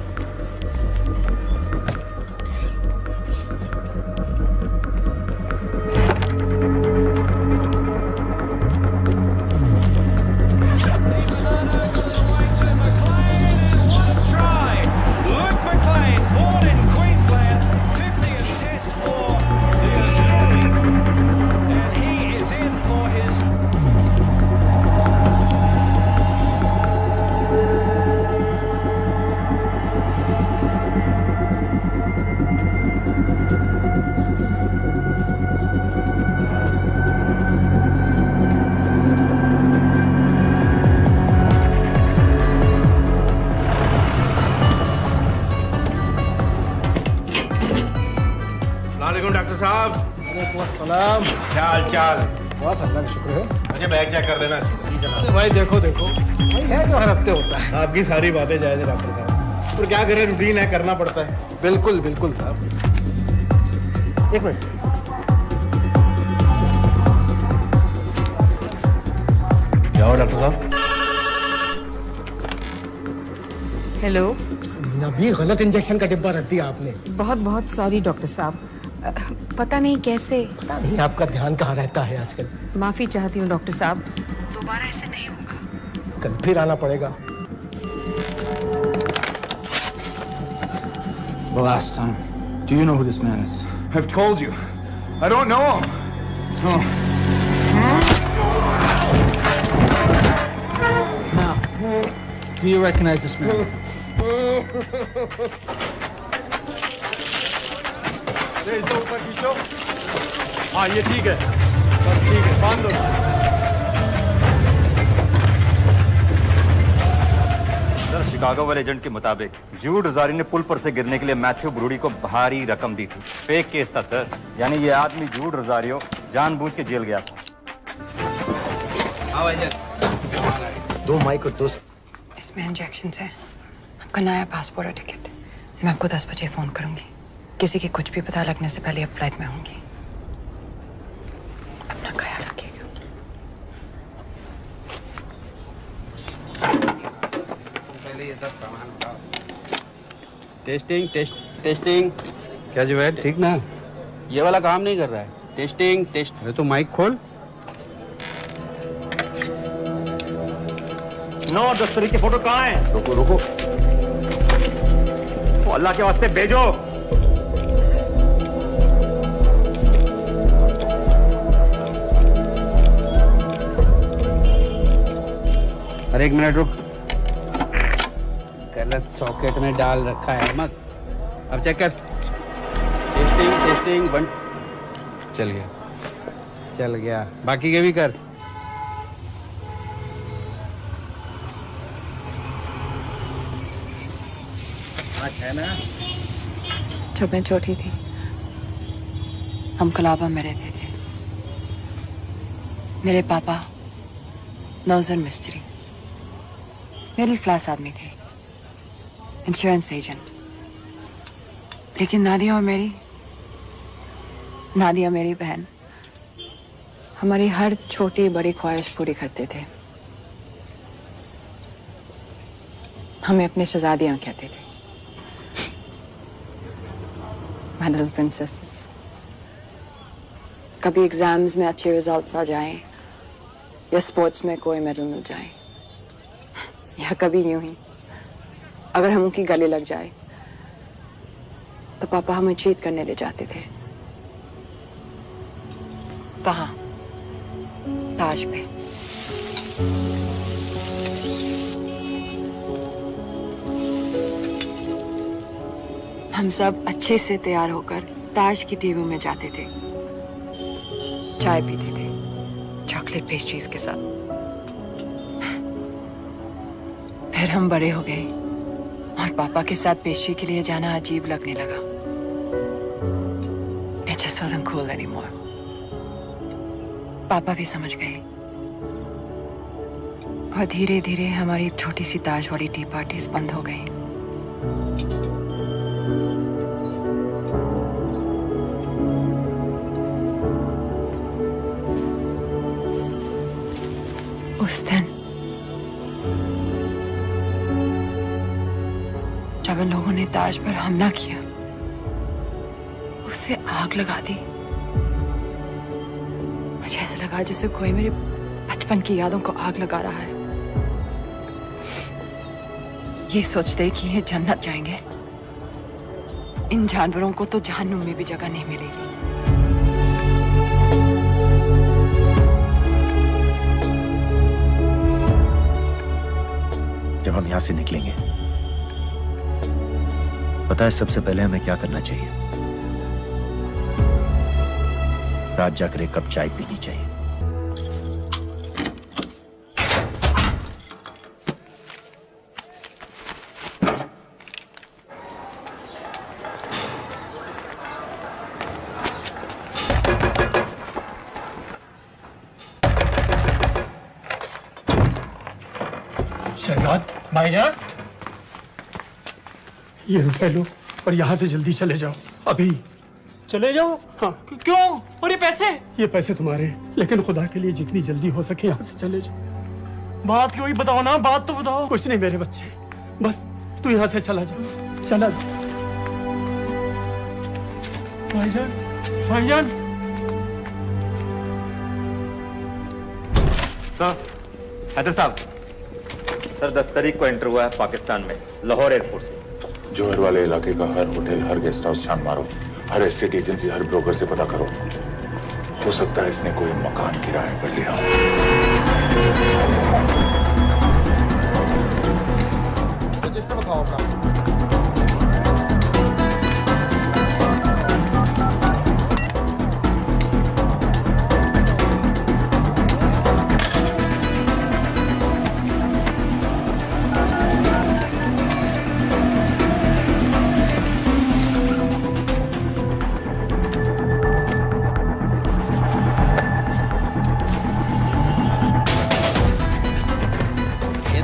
सलाम। क्या हाल चाल? बस अल्लाह का शुक्र है। मुझे बैग चेक कर देना। अरे भाई देखो देखो भाई है जो हर हफ्ते होता है। आपकी सारी बातें जायज है डॉक्टर साहब, पर क्या करें, रूटीन है, करना पड़ता है। बिल्कुल बिल्कुल साहब। एक मिनट। क्या हो डॉक्टर साहब? हेलो। नबी गलत इंजेक्शन का डिब्बा रख दिया आपने। बहुत बहुत सॉरी डॉक्टर साहब, पता नहीं कैसे। पता नहीं आपका ध्यान कहाँ रहता है आजकल। माफी चाहती हूँ डॉक्टर साहब। दोबारा ऐसे नहीं होगा। कल फिर आना पड़ेगा। The last time. Do you know who this man is? I've told you. I don't know him. Now, do you recognize this man? ऊपर खींचो। हाँ ये ठीक है, बस ठीक है, बांध दो। सर, शिकागो वाले एजेंट के मुताबिक जूड रोजारी ने पुल पर से गिरने के लिए मैथ्यू ब्रूडी को भारी रकम दी थी। फेक केस था सर, यानी ये आदमी जूड रोजारियो जानबूझ के जेल गया था। 2 मई को दोस्त। इसमें इंजेक्शन है, आपका नया पासपोर्ट और टिकट। मैं आपको 10 बजे फोन करूंगी। किसी के कुछ भी पता लगने से पहले अब फ्लाइट में होंगी। अपना ख्याल रखिएगा। पहले ये सब सामान उठाओ। Testing testing. क्या जुवैद, ठीक ना? ये वाला काम नहीं कर रहा है। Testing test. अरे तो माइक खोल। 9 और 10 तारीख की फोटो कहाँ है? रुको रुको। तो अल्लाह के वास्ते भेजो। अरे 1 मिनट रुक। गलत सॉकेट में डाल रखा है मत। अब चेक कर। टेस्टिंग 1। चल गया। बाकी के भी कर। है ना? जब मैं छोटी थी हम कलाबा में रहते थे। मेरे पापा नौजर मिस्त्री, मिडिल क्लास आदमी थे, इंश्योरेंस एजेंट। लेकिन नादिया मेरी बहन हमारी हर छोटी बड़ी ख्वाहिश पूरी करते थे। हमें अपने शहजादियां कहते थे, My little princesses। कभी एग्जाम्स में अच्छे रिजल्ट्स आ जाएं या स्पोर्ट्स में कोई मेडल मिल जाए, या कभी यूं ही अगर हम उनकी गले लग जाए तो पापा हमें चीट करने ले जाते थे। कहाँ? ताज पे। हम सब अच्छे से तैयार होकर ताज की टीवी में जाते थे, चाय पीते थे चॉकलेट पेस्ट्रीज के साथ। फिर हम बड़े हो गए और पापा के साथ पेस्ट्री के लिए जाना अजीब लगने लगा। It just wasn't cool anymore। पापा भी समझ गए और धीरे धीरे हमारी छोटी सी ताज वाली टी पार्टीज बंद हो गई। उस दिन जब इन लोगों ने ताज पर हमला किया, उसे आग लगा दी। मुझे ऐसा लगा जैसे कोई मेरे बचपन की यादों को आग लगा रहा है। ये सोचते कि ये जन्नत जाएंगे, इन जानवरों को तो जहन्नुम में भी जगह नहीं मिलेगी। जब हम यहां से निकलेंगे, पता है सबसे पहले हमें क्या करना चाहिए? रात जाकर एक कप चाय पीनी चाहिए। शहजाद भाईजान, ये रुपए लो और यहाँ से जल्दी चले जाओ। अभी चले जाओ? हाँ। क्यों? और ये पैसे? ये पैसे तुम्हारे, लेकिन खुदा के लिए जितनी जल्दी हो सके यहाँ से चले जाओ। बात क्यों ही बताओ ना, बात तो बताओ। कुछ नहीं मेरे बच्चे, बस तू यहाँ से चला जा, चला जा। भाईजान, भाईजान। सर, हैदर साहब, सर 10 तारीख को एंटर हुआ है पाकिस्तान में, लाहौर एयरपोर्ट से। जोहर वाले इलाके का हर होटल, हर गेस्ट हाउस छान मारो, हर एस्टेट एजेंसी, हर ब्रोकर से पता करो। हो सकता है इसने कोई मकान किराए पर लिया। रजिस्टर बताओ का।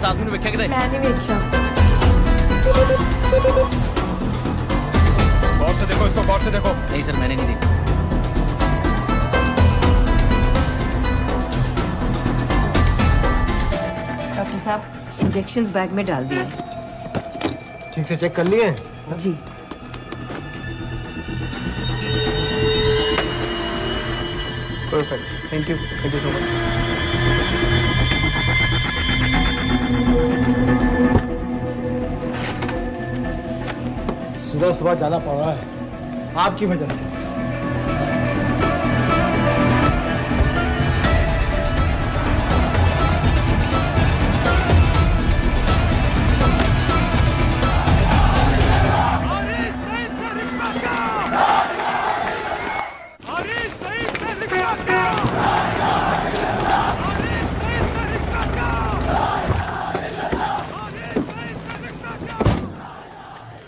आदमी ने देखा किधर? मैं नहीं देखा। गौर से देखो इसको, गौर से देखो। नहीं सर, मैंने नहीं देखा। डॉक्टर साहब, इंजेक्शंस बैग में डाल दिए। ठीक से चेक कर लिए? जी। Perfect, thank you so much. सुबह सुबह ज्यादा पड़ रहा है आपकी वजह से।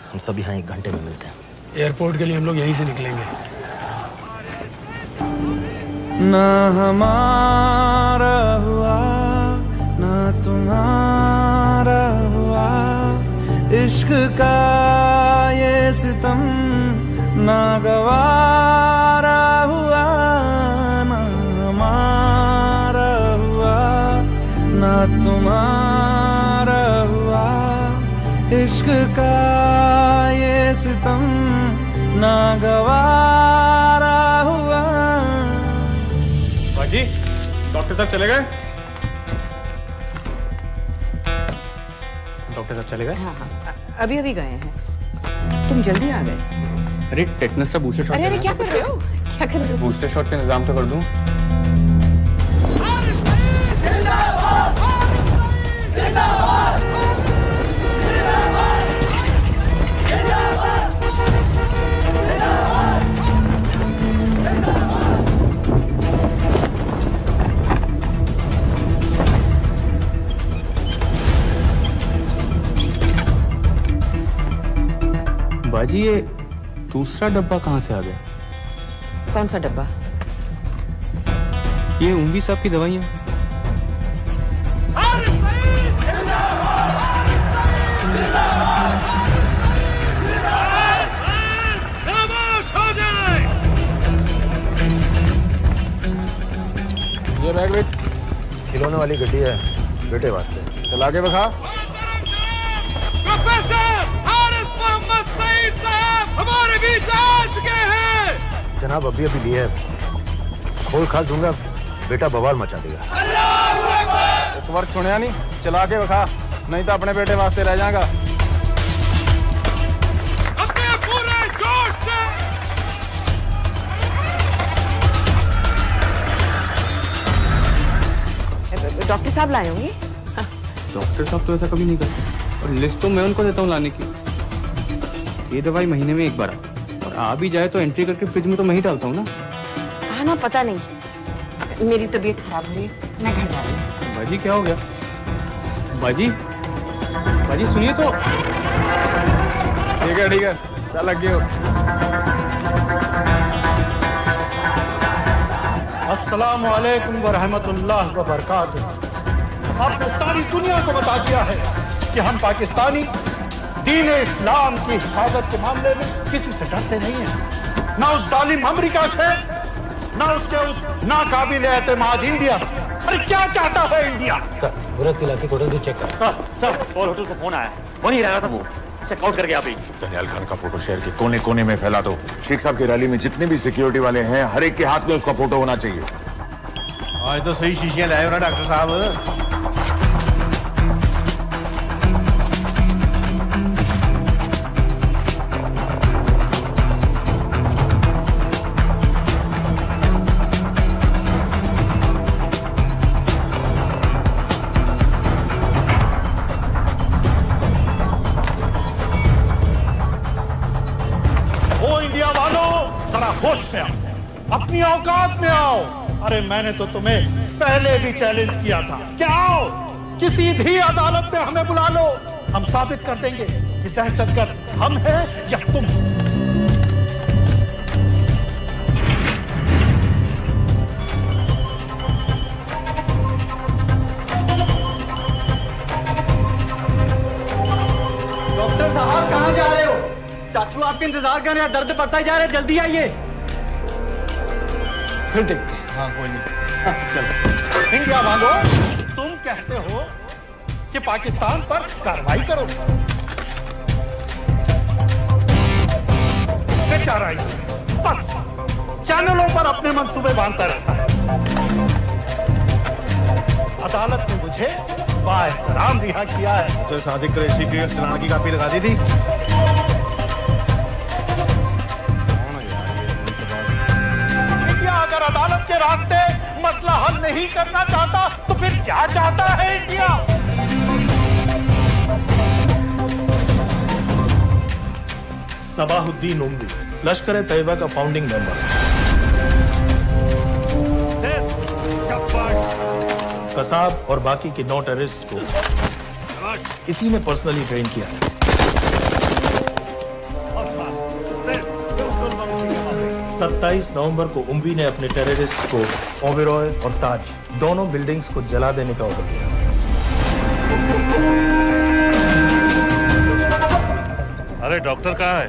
हम सब यहाँ 1 घंटे में मिलते हैं। एयरपोर्ट के लिए हम लोग यहीं से निकलेंगे। ना हमारा हुआ ना तुम्हारा हुआ, इश्क का ये सितम ना गवारा हुआ, ना हमारा हुआ ना तुम्हारा हुआ, इश्क का ये सितम ना गवारा हुआ। बाजी, डॉक्टर साहब चले गए? डॉक्टर साहब चले गए? हाँ, अभी अभी गए हैं। तुम जल्दी आ गए। अरे टेटनस का बूस्टर शॉट। अरे क्या कर रहे हो? क्या कर रहे हो? बूस्टर शॉट का इंतजाम तो कर दूं। बाजी, ये दूसरा डब्बा कहाँ से आ गया? कौन सा डब्बा? ये उम्वी साहब की दवाइयाँ। ये बैग विथ खिलौने वाली गड्डी है बेटे वास्ते। चला के बखा। हमारे बीच आ चुके हैं। जनाब अभी अभी लिए है, खोल खाल दूंगा बेटा बवाल मचा देगा। एक बार सुनिया नहीं, चला के बखा, नहीं तो अपने बेटे वास्ते रह जाएगा। अपने पूरे जोश से। डॉक्टर साहब लाए होंगे? डॉक्टर साहब तो ऐसा कभी नहीं करते, और लिस्ट तो मैं उनको देता हूँ लाने की। ये दवाई महीने में एक बार आती, और आ भी जाए तो एंट्री करके फ्रिज में तो मैं ही डालता हूँ ना। हाँ ना, पता नहीं, मेरी तबीयत खराब हो रही है, मैं घर जा रही हूँ। बाजी क्या हो गया? बाजी, बाजी सुनिए तो। ठीक है चल लग गए। अस्सलाम वालेकुम व रहमतुल्लाह व बरकातुहू। आपने सारी दुनिया को बता दिया है कि हम पाकिस्तानी दीन इस्लाम की हिफाजत के मामले में किसी से डरते नहीं हैं, ना उस जालिम अमेरिका से, ना उसके उस नाकाबिल एतमाद इंडिया से। अरे क्या चाहता है इंडिया? सर, मुराद के इलाके को होटल चेक कर। सर, और होटल से फोन आया, वहीं रह रहा था वो, चेकआउट करके आप ही। दनियाल खान का फोटो शहर के कोने कोने में फैला दो। शेख साहब की रैली में जितने भी सिक्योरिटी वाले हैं, हर एक के हाथ में उसका फोटो होना चाहिए। आज तो सही शीशियां लाए हो ना डॉक्टर साहब। होश में आओ, अपनी औकात में आओ। अरे मैंने तो तुम्हें पहले भी चैलेंज किया था कि आओ किसी भी अदालत में हमें बुला लो, हम साबित कर देंगे कि दहशतगर्द हम हैं या तुम। डॉक्टर साहब कहाँ जा रहे हो? चाचू आपके इंतजार कर रहे हैं, दर्द बढ़ता जा रहा है, जल्दी आइए। फिर देखते हैं। हाँ कोई नहीं, चलो। इंडिया वालों, तुम कहते हो कि पाकिस्तान पर कार्रवाई करो, बेचारा बस चैनलों पर अपने मंसूबे बांधता रहता है। अदालत ने मुझे बाएहतराम रिहा किया है। तो सादिक कुरैशी की चलान की कापी लगा दी थी। अगर अदालत के रास्ते मसला हल नहीं करना चाहता तो फिर क्या चाहता है इंडिया? सबाहुद्दीन उम्वी, लश्कर तैयबा का फाउंडिंग मेंबर। कसाब और बाकी के 9 टेररिस्ट को इसी ने पर्सनली ट्रेन किया था। 27 नवंबर को उम्वी ने अपने टेररिस्ट को ओबेरॉय और ताज दोनों बिल्डिंग्स को जला देने का ऑर्डर दिया। अरे डॉक्टर कहाँ है?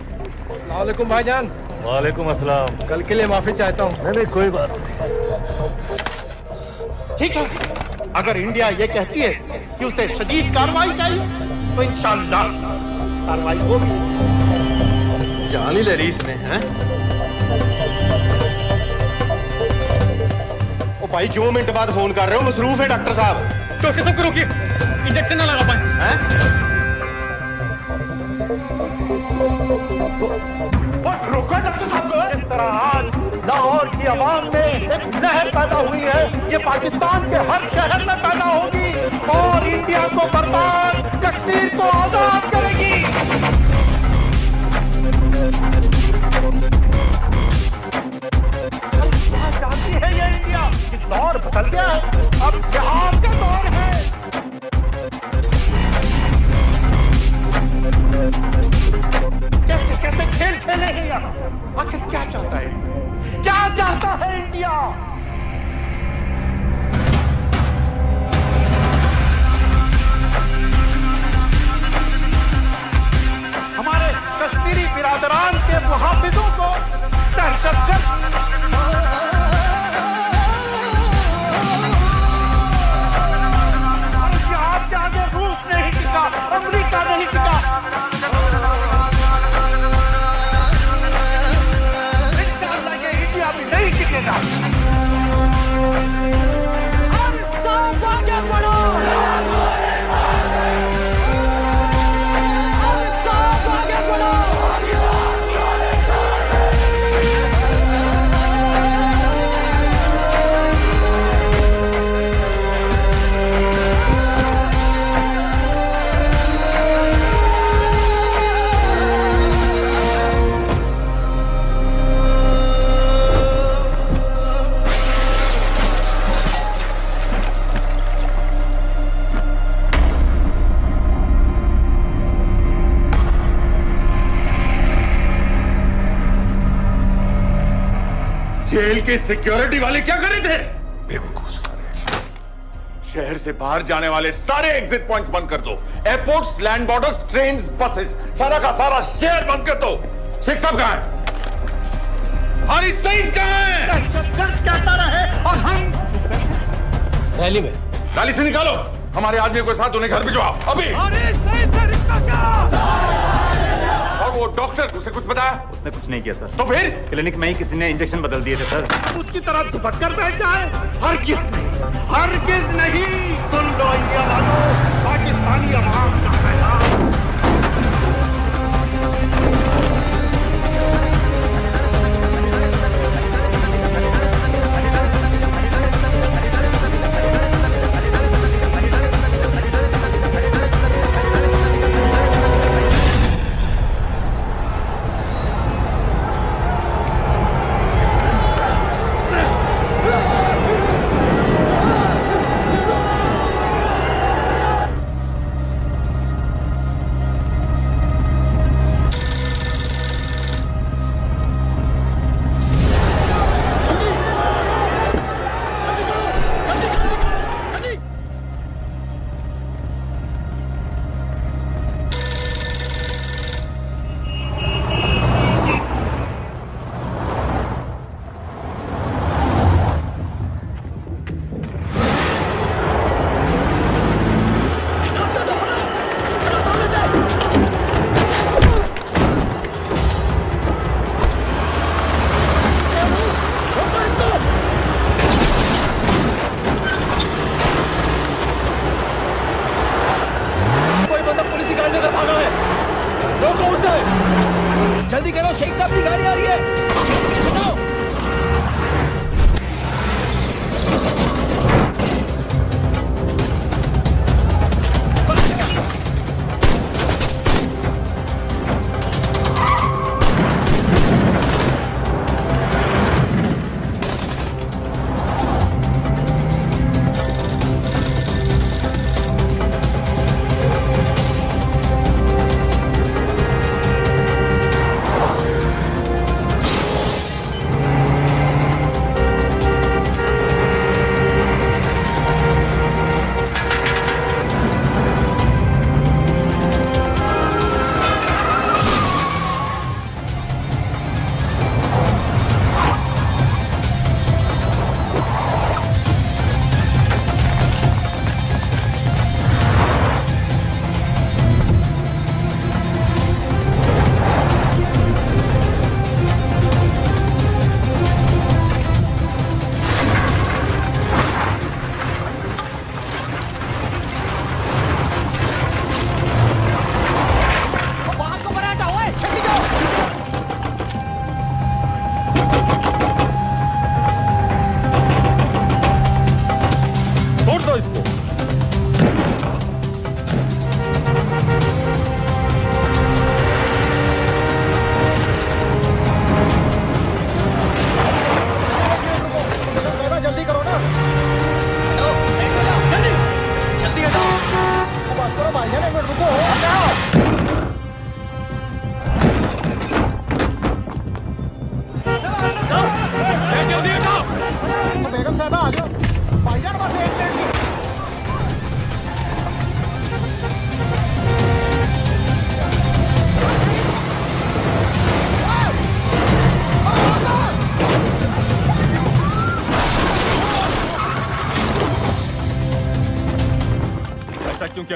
वालेकुम भाईजान। वालेकुम अस्सलाम। कल के लिए माफी चाहता हूँ। नहीं कोई बात ठीक है, अगर इंडिया ये कहती है कि उसे शदीद कार्रवाई चाहिए तो इंशाअल्लाह कार्रवाई होगी। जान ही ले रही इसने, हैं? ओ भाई 2 मिनट बाद फोन कर रहे हो, मसरूफ है डॉक्टर साहब। डॉक्टर साहब को रोकिए, इंजेक्शन ना लगा पाए। हैं? रोका डॉक्टर साहब को। इस तरह आज लाहौर की आवाम में एक लहर पैदा हुई है, ये पाकिस्तान के हर शहर में पैदा होगी और इंडिया को बर्बाद, कश्मीर को आजाद करेगी। जानती है ये इंडिया कि दौर बदल गया है, अब जिहाद का दौर है। कैसे कैसे खेल खेले हैं यहाँ। आखिर क्या चाहता है, क्या चाहता है इंडिया? हमारे कश्मीरी बिरादरान के मुहाफिजों को दहशतगर्द और जिहाद के आगे रूस नहीं टिका, अमेरिका नहीं टिका। नहीं टिकेगा। और सब आगे बढ़ो, और सब आगे बढ़ो। जेल के सिक्योरिटी वाले क्या कर रहे थे? बेवकूफ सारे। शहर से बाहर जाने वाले सारे एग्जिट पॉइंट्स बंद कर दो। Airports, land borders, trains, buses, सारा का सारा शहर बंद कर दो। शेख साहब कहां है? हारिस सईद कहां है? दहशतगर्द कहता रहे और हम रैली में। रैली से निकालो हमारे आदमी को साथ, उन्हें घर भिजवाओ अभी। हारिस सईद से रिश्ता क्या? और वो डॉक्टर, उसे कुछ बताया? उसने कुछ नहीं किया सर। तो फिर क्लिनिक में ही किसी ने इंजेक्शन बदल दिए थे सर। उसकी तरह दुपक कर बैठ जाए? हरगिज नहीं। सुन लो इंडिया वालों, पाकिस्तानी अवाम का पैगाम। जल्दी करो, शेख साहब की गाड़ी आ रही है।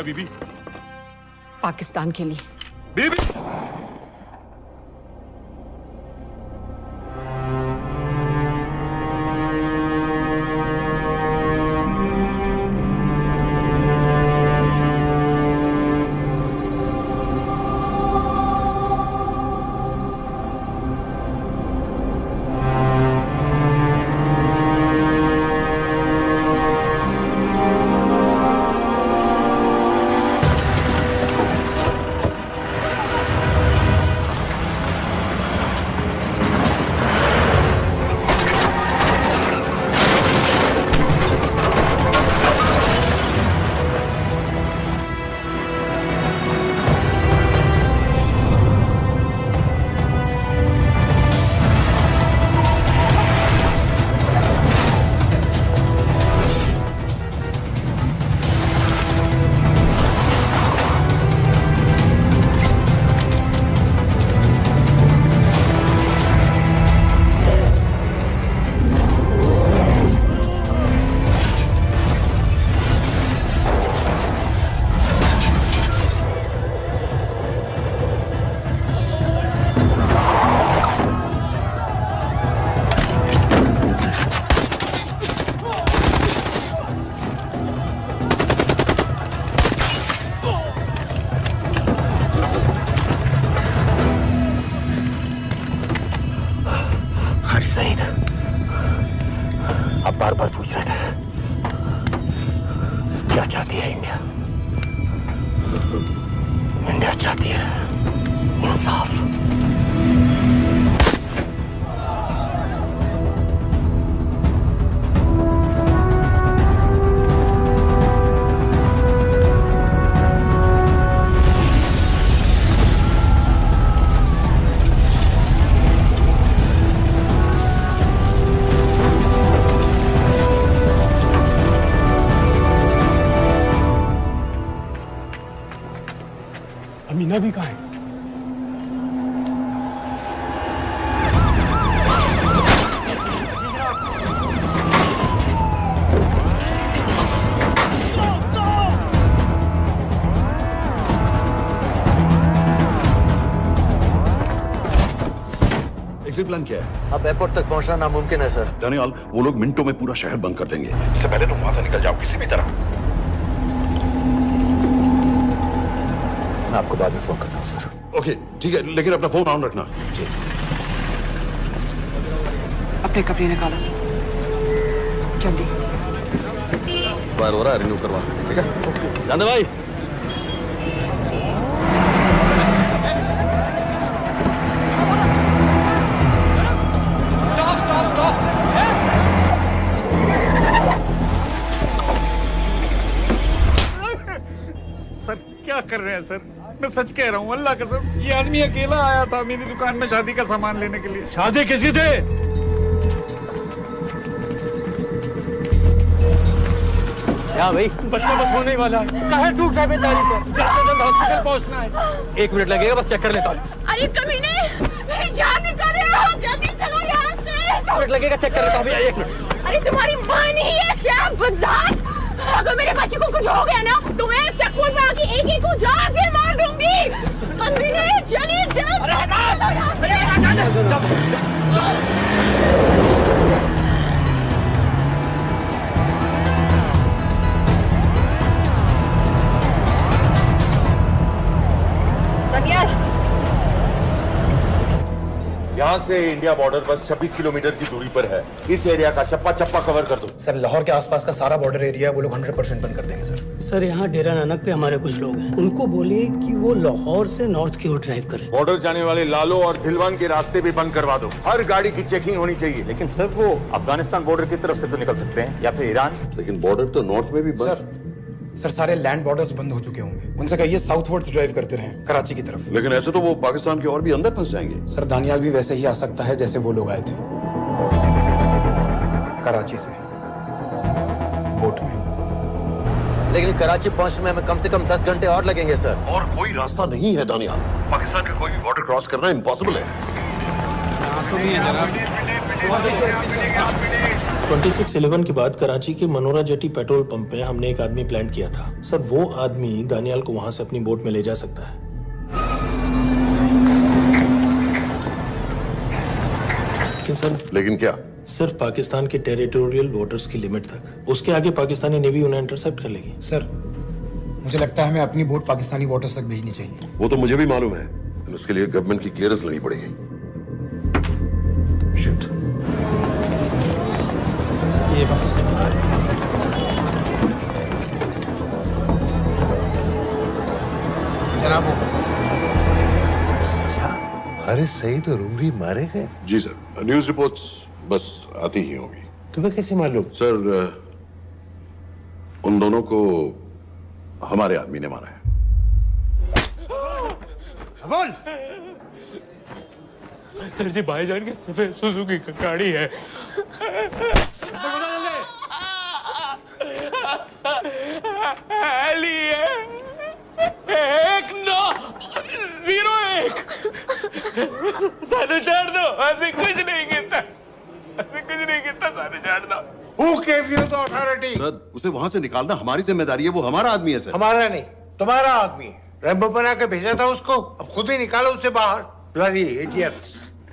क्या बीबी? पाकिस्तान के लिए। बीबी सईद, आप बार बार पूछ रहे थे क्या चाहती है इंडिया? इंडिया चाहती है इंसाफ। अमीना भी कहाँ है? एग्जिट प्लान क्या है? अब एयरपोर्ट तक पहुंचना नामुमकिन है सर। दानियाल, वो लोग मिनटों में पूरा शहर बंद कर देंगे। इससे पहले तुम वहां से निकल जाओ किसी भी तरह। मैं आपको बाद में फोन करता हूँ सर। ओके ठीक है, लेकिन अपना फोन ऑन रखना। जी। अपने कपड़े निकालो जल्दी। एक्सपायर हो रहा है, रिन्यू करवा। ठीक है जान दे भाई। सर क्या कर रहे हैं सर? मैं सच कह रहा हूँ, अल्लाह कसम, ये आदमी अकेला आया था मेरी दुकान में शादी का सामान लेने के लिए। शादी किसकी थी? क्या भाई, बच्चा बस होने वाला है। कहाँ टूट रहा है बेचारी को? जल्द से जल्द हॉस्पिटल पहुंचना है। 1 मिनट लगेगा, बस चेक कर लेता हूँ। अरे कमीने, मेरी जान निकाल रहे हो, जल्दी चलो यहाँ से। 1 मिनट लगेगा, चेक कर लेता हूँ भैया, 1 मिनट। अरे तुम्हारी माँ नहीं है क्या बदजात? अगर मेरे बच्चे को कुछ हो गया ना तो मैं चक्कर में आके एक को जान से मार दूंगी। कमीने चलिए जल्द। दानियाल, यहाँ से इंडिया बॉर्डर बस 26 किलोमीटर की दूरी पर है। इस एरिया का चप्पा चप्पा कवर कर दो। सर लाहौर के आसपास का सारा बॉर्डर एरिया वो लोग 100% बंद कर देंगे सर। सर यहाँ डेरा नानक पे हमारे कुछ लोग हैं, उनको बोलिए कि वो लाहौर से नॉर्थ की ओर ड्राइव करें। बॉर्डर जाने वाले लालो और धिलवान के रास्ते भी बंद करवा दो। हर गाड़ी की चेकिंग होनी चाहिए। लेकिन सर वो अफगानिस्तान बॉर्डर की तरफ से तो निकल सकते हैं, या फिर ईरान। लेकिन बॉर्डर तो नॉर्थ में भी बंद। सर सारे लैंड बॉर्डर्स बंद हो चुके होंगे। उनसे कहिए साउथवर्ड्स ड्राइव करते रहें कराची की तरफ। लेकिन ऐसे तो वो पाकिस्तान के और भी अंदर फंस जाएंगे। सर दानियाल भी वैसे ही आ सकता है जैसे वो लोग आए थे, कराची से बोट में। लेकिन कराची पहुंचने में हमें कम से कम 10 घंटे और लगेंगे सर। और कोई रास्ता नहीं है दानियाल, पाकिस्तान का कोई भी बॉर्डर क्रॉस करना इम्पॉसिबल है। तो नहीं है जनाब। 26/11 के बाद कराची के मनोरा जेटी पेट्रोल पंप पे हमने एक आदमी प्लान किया था। सर वो आदमी दानियाल को वहां से अपनी बोट में ले जा सकता है। लेकिन क्या? सिर्फ पाकिस्तान के टेरिटोरियल वाटर्स की लिमिट तक। उसके आगे पाकिस्तानी नेवी उन्हें इंटरसेप्ट कर लेगी। सर मुझे लगता है हमें अपनी बोट पाकिस्तानी वाटर्स तक भेजनी चाहिए। वो तो मुझे भी मालूम है, लेकिन उसके लिए गवर्नमेंट की क्लियरेंस लेनी पड़ेगी। शिट। ये बस जनाब हारिस सईद और उमवी मारे गए? जी सर, न्यूज रिपोर्ट्स बस आती ही होंगी। तुम्हें कैसे मालूम? सर उन दोनों को हमारे आदमी ने मारा है। बोल। सर जी भाईजान की सफेद सुजुकी की गाड़ी है। सारे छोड़ दो, ऐसे कुछ नहीं कहता, ऐसे कुछ नहीं कहता, सारे छोड़ दो। Who gave you the authority? Sir उसे वहां से निकालना हमारी जिम्मेदारी है, वो हमारा आदमी है सर। हमारा नहीं, तुम्हारा आदमी है। रैम्बो बना के भेजा था उसको, अब खुद ही निकालो उसे बाहर। Bloody idiots!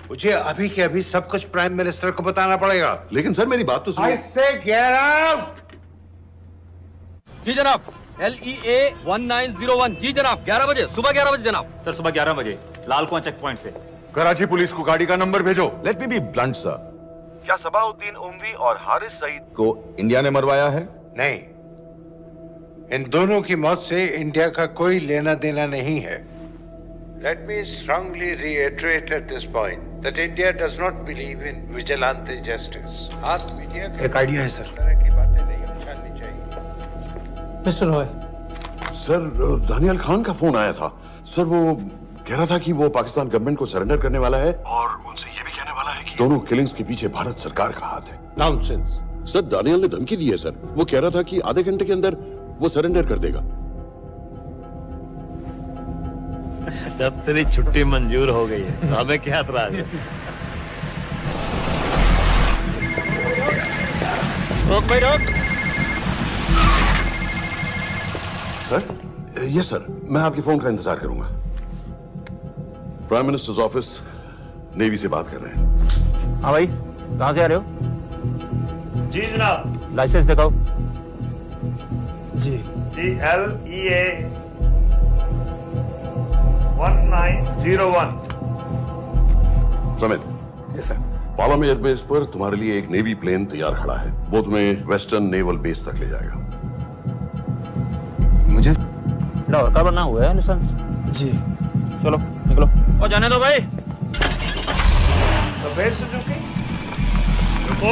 मुझे अभी के अभी सब कुछ प्राइम मिनिस्टर को बताना पड़ेगा। लेकिन सर मेरी बात तो सुनो। I say get out! जी जनाब, LEA 1901। जी जनाब, 11 बजे, सुबह 11 बजे जनाब। सर सुबह 11 बजे लालकुआं चेक पॉइंट से। कराची पुलिस को गाड़ी का नंबर भेजो। Let me be blunt sir, क्या सबाउद्दीन उमवी और हारिस सईद को इंडिया ने मरवाया है? नहीं, इन दोनों की मौत से इंडिया का कोई लेना देना नहीं है। Let me strongly reiterate at this point that India does not believe in vigilante justice. आप मीडिया एक आइडिया है सर। की बातें नहीं उछालनी चाहिए। मिस्टर रॉय। सर दानियाल खान का फोन आया था। सर वो कह रहा था कि वो पाकिस्तान गवर्नमेंट को सरेंडर करने वाला है और उनसे ये भी कहने वाला है कि दोनों किलिंग्स के पीछे भारत सरकार का हाथ है। Nonsense. सर दानियाल ने धमकी दी है सर, वो कह रहा था कि आधे घंटे के अंदर वो सरेंडर कर देगा। जब तेरी छुट्टी मंजूर हो गई है हमें क्या एतराज है? रोक भाई रोक। सर ये सर, मैं आपके फोन का इंतजार करूंगा। प्राइम मिनिस्टर्स ऑफिस नेवी से बात कर रहे हैं। हाँ भाई, कहाँ से आ रहे हो? जी जनाब। लाइसेंस दिखाओ। जी LEA 1901। Samit. Yes sir. Palam airbase पर तुम्हारे लिए एक नेवी प्लेन तैयार खड़ा है। वो तुम्हें वेस्टर्न नेवल बेस तक ले जाएगा। मुझे लड़का बना हुआ है लाइसेंस। जी चलो निकलो। और जाने दो भाई। सफेद सुजुकी रुको।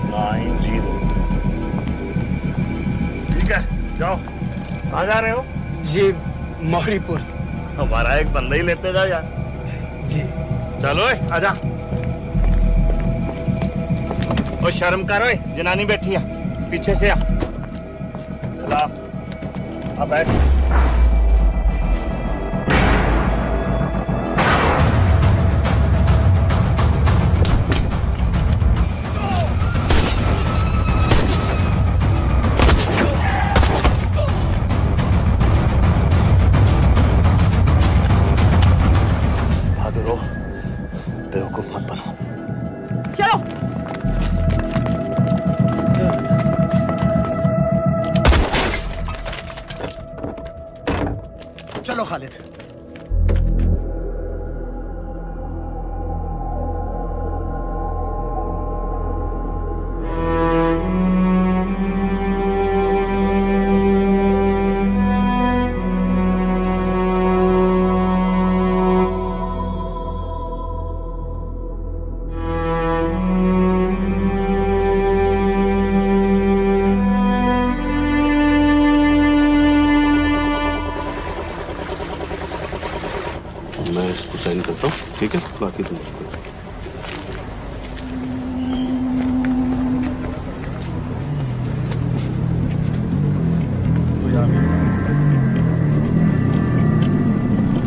8990। ठीक है जाओ। कहाँ जा रहे हो? जी मौरीपुर। हमारा एक बंदा ही लेते जाओ यार। जी चलो आजा। ओ शर्म करो, जनानी बैठी है पीछे से आ। चला अब बैठ। बेवकूफ मत बनो। चलो। चलो खालिद। मैं इसको साइन करता हूँ, ठीक है? बाकी तुम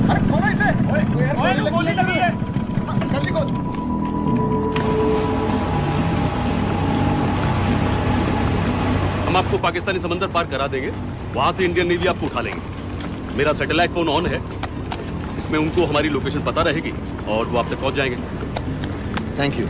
अरे खोलो इसे। ओए गोली लगी है। जल्दी खोल। हम आपको पाकिस्तानी समंदर पार करा देंगे, वहां से इंडियन नेवी आपको उठा लेंगे। मेरा सैटेलाइट फोन ऑन है, इसमें उनको हमारी लोकेशन पता रहेगी और वो आप तक पहुंच जाएंगे। Thank you.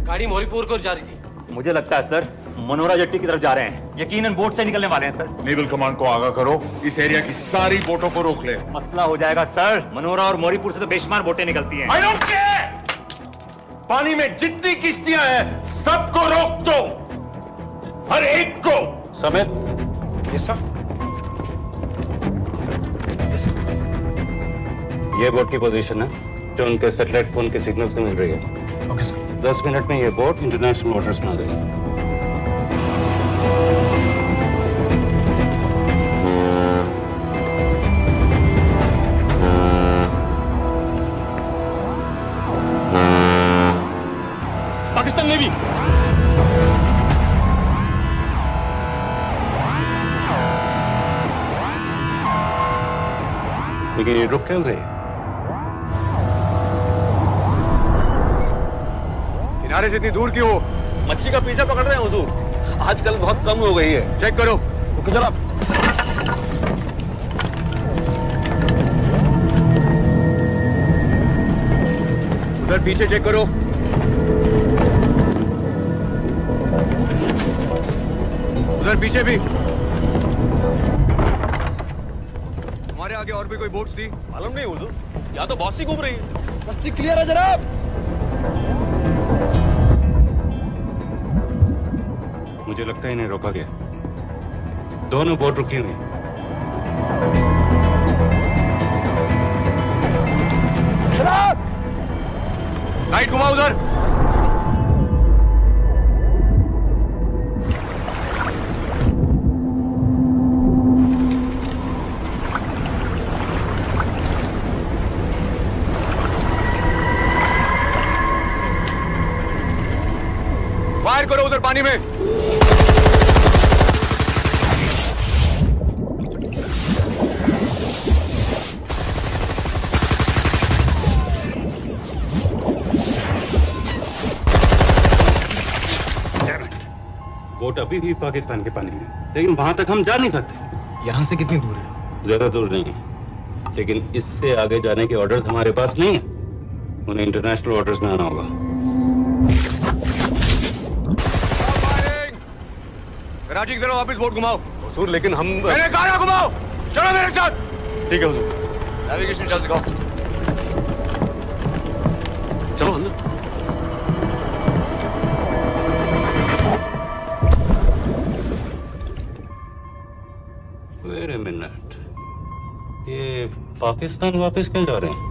गाड़ी मोरीपुर को जा रही थी। मुझे लगता है सर मनोरा जेट्टी की तरफ जा रहे हैं, यकीनन बोट से निकलने वाले हैं सर। नेवल कमांड को आगाह करो, इस एरिया की सारी बोटों को रोक ले। मसला हो जाएगा सर, मनोरा और मोरीपुर से तो बेशुमार बोटें निकलती हैं। I don't care! पानी में जितनी किश्तियां हैं सबको रोक दो, हर एक को। समेत ये सब ये बोट की पोजीशन है जो उनके सैटेलाइट फोन के सिग्नल से मिल रही है। Okay sir. 10 मिनट में ये बोट इंटरनेशनल वाटर्स में आ गई। पाकिस्तान नेवी लेकिन ये रुक क्यों गए? किनारे से इतनी दूर क्यों हो? मच्छी का पीछा पकड़ रहे हैं हुजूर, आजकल बहुत कम हो गई है। चेक करो। ओके जनाब। उधर पीछे चेक करो। उधर पीछे भी। हमारे आगे और भी कोई बोट्स थी? मालूम नहीं हुजूर, यहाँ तो बहुत सी घूम रही है। बस्ती क्लियर है जनाब। मुझे लगता है इन्हें रोका गया। दोनों बोट रुकी हुई हैं। जनाब लाइट घुमाओ उधर। फायर करो उधर पानी में। बोट अभी भी पाकिस्तान के पानी में, लेकिन वहां तक हम जा नहीं सकते। यहाँ से कितनी दूर है? ज्यादा दूर नहीं है, लेकिन इससे आगे जाने के ऑर्डर्स हमारे पास नहीं है। उन्हें इंटरनेशनल वाटर्स में आना होगा। राजी की तरफ वापस बोट घुमाओ। हुजूर लेकिन हम मैंने कहा ना घुमाओ। चलो मेरे साथ। ठीक है हुजूर। नेविगेशन चार्ज दिखाओ। चलो अंदर। वेट अ मिनट, ये पाकिस्तान वापस क्यों जा रहे हैं?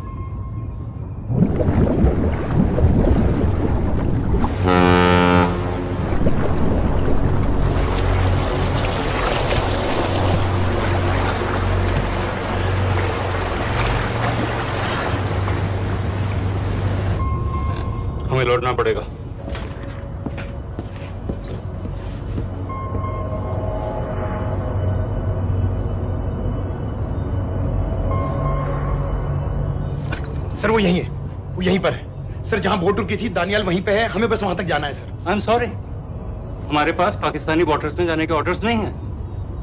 हमें लौटना पड़ेगा। सर वो यहीं है, वो यहीं पर है। सर जहां बोट रुकी थी दानियाल वहीं पे है, हमें बस वहां तक जाना है सर। आई एम सॉरी, हमारे पास पाकिस्तानी वाटर्स में जाने के ऑर्डर्स नहीं है।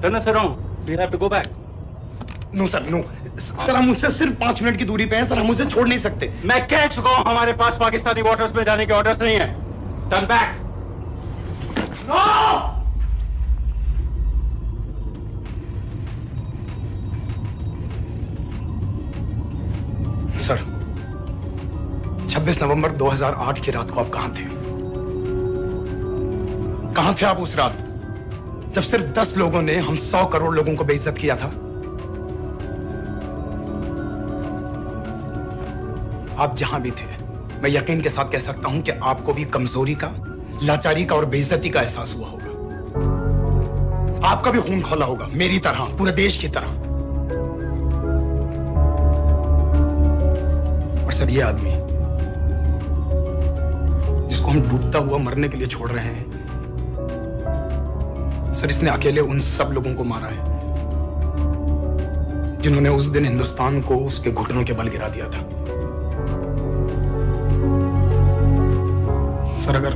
Turn us around, we have to go back. No sir no sir, हम उनसे सिर्फ 5 मिनट की दूरी पे हैं सर, हम उसे छोड़ नहीं सकते। मैं कह चुका हूं हमारे पास पाकिस्तानी वाटर्स में जाने के ऑर्डर्स नहीं है। Turn back. सर 26 नवंबर 2008 की रात को आप कहां थे? कहां थे आप उस रात जब सिर्फ 10 लोगों ने हम 100 करोड़ लोगों को बेइज्जत किया था? आप जहां भी थे, मैं यकीन के साथ कह सकता हूं कि आपको भी कमजोरी का, लाचारी का और बेइज्जती का एहसास हुआ होगा। आपका भी खून खौला होगा, मेरी तरह, पूरे देश की तरह। और सर ये आदमी जिसको हम डूबता हुआ मरने के लिए छोड़ रहे हैं, सर इसने अकेले उन सब लोगों को मारा है जिन्होंने उस दिन हिंदुस्तान को उसके घुटनों के बल गिरा दिया था। सर अगर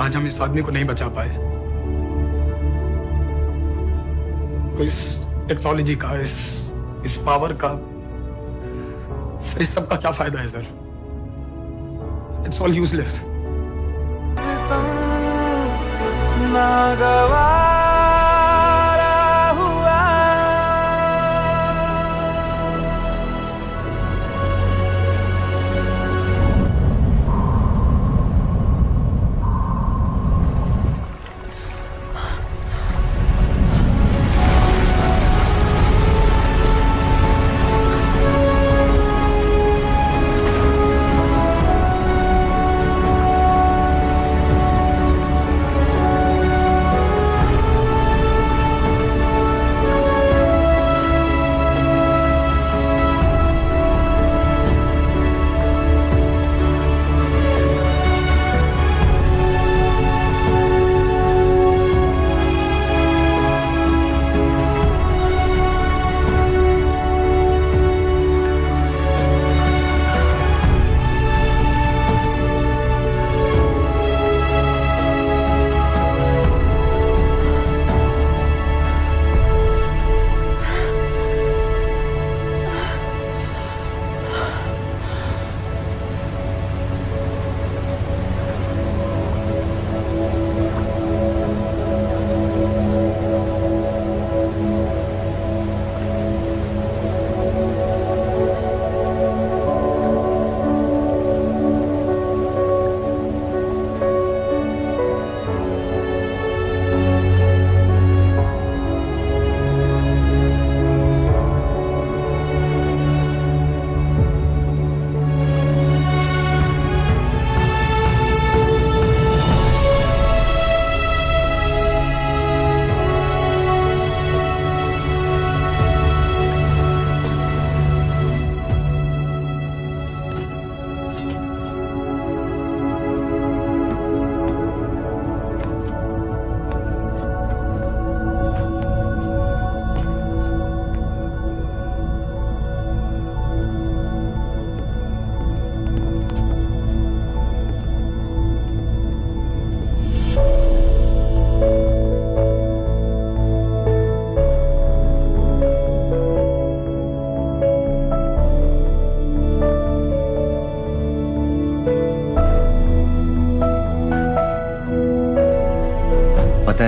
आज हम इस आदमी को नहीं बचा पाए तो इस टेक्नोलॉजी का, इस पावर का, सर इस सब का क्या फायदा है सर? It's all useless.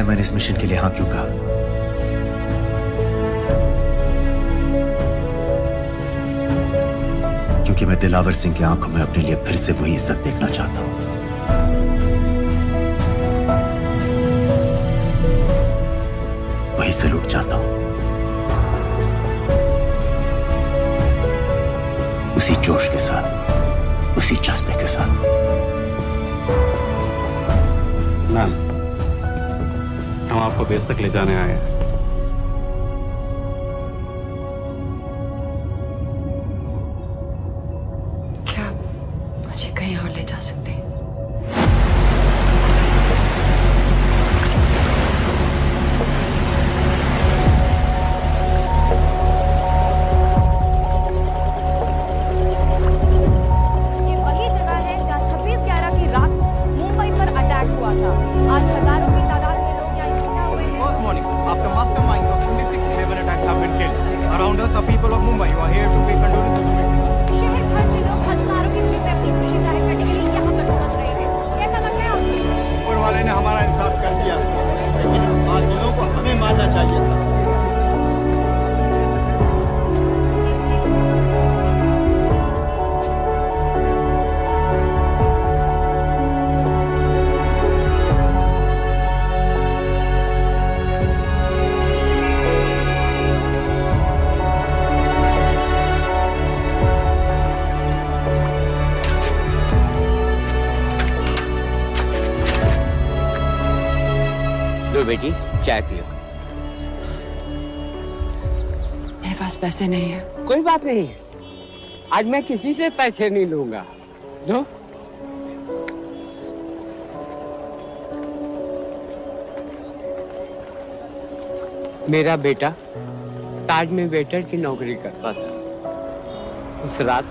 मैंने इस मिशन के लिए हाँ क्यों कहा? क्योंकि मैं दिलावर सिंह की आंखों में अपने लिए फिर से वही इज्जत देखना चाहता हूं, वही सैल्यूट चाहता हूं, उसी जोश के साथ, उसी जज्बे के साथ। मैम, हम आपको बेस तक ले जाने आए हैं। क्या मुझे कहीं और ले जा सकते हैं? ये वही जगह है जहाँ 26/11 की रात को मुंबई पर अटैक हुआ था। आज हजारों की तादाद में लोग यहाँ इकट्ठा हुए हैं। First morning, after masterminds of 26/11 attacks have been killed, around us are people of Mumbai who are here to pay condolences to victims. शहर भर से लोग हजारों की भीड़ में अपनी खुशी जाहिर करने के लिए यहाँ पर पहुँच रहे थे। कैसा लगता है आपको? ऊपर वाले ने हमारा इंसाफ कर दिया, लेकिन बादलों को हमें मारना चाहिए था। बेटी चाय पियो। मेरे पास पैसे नहीं है। कोई बात नहीं, आज मैं किसी से पैसे नहीं लूंगा। जो मेरा बेटा ताज में वेटर की नौकरी करता था। उस रात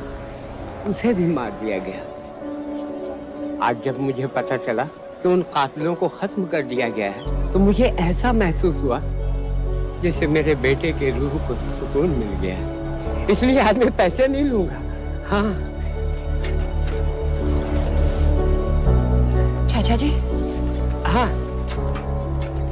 उसे भी मार दिया गया। आज जब मुझे पता चला कि उन कातिलों को खत्म कर दिया गया है, तो मुझे ऐसा महसूस हुआ जैसे मेरे बेटे के रूह को सुकून मिल गया। इसलिए आज मैं पैसे नहीं लूंगा। हाँ चाचा जी। हाँ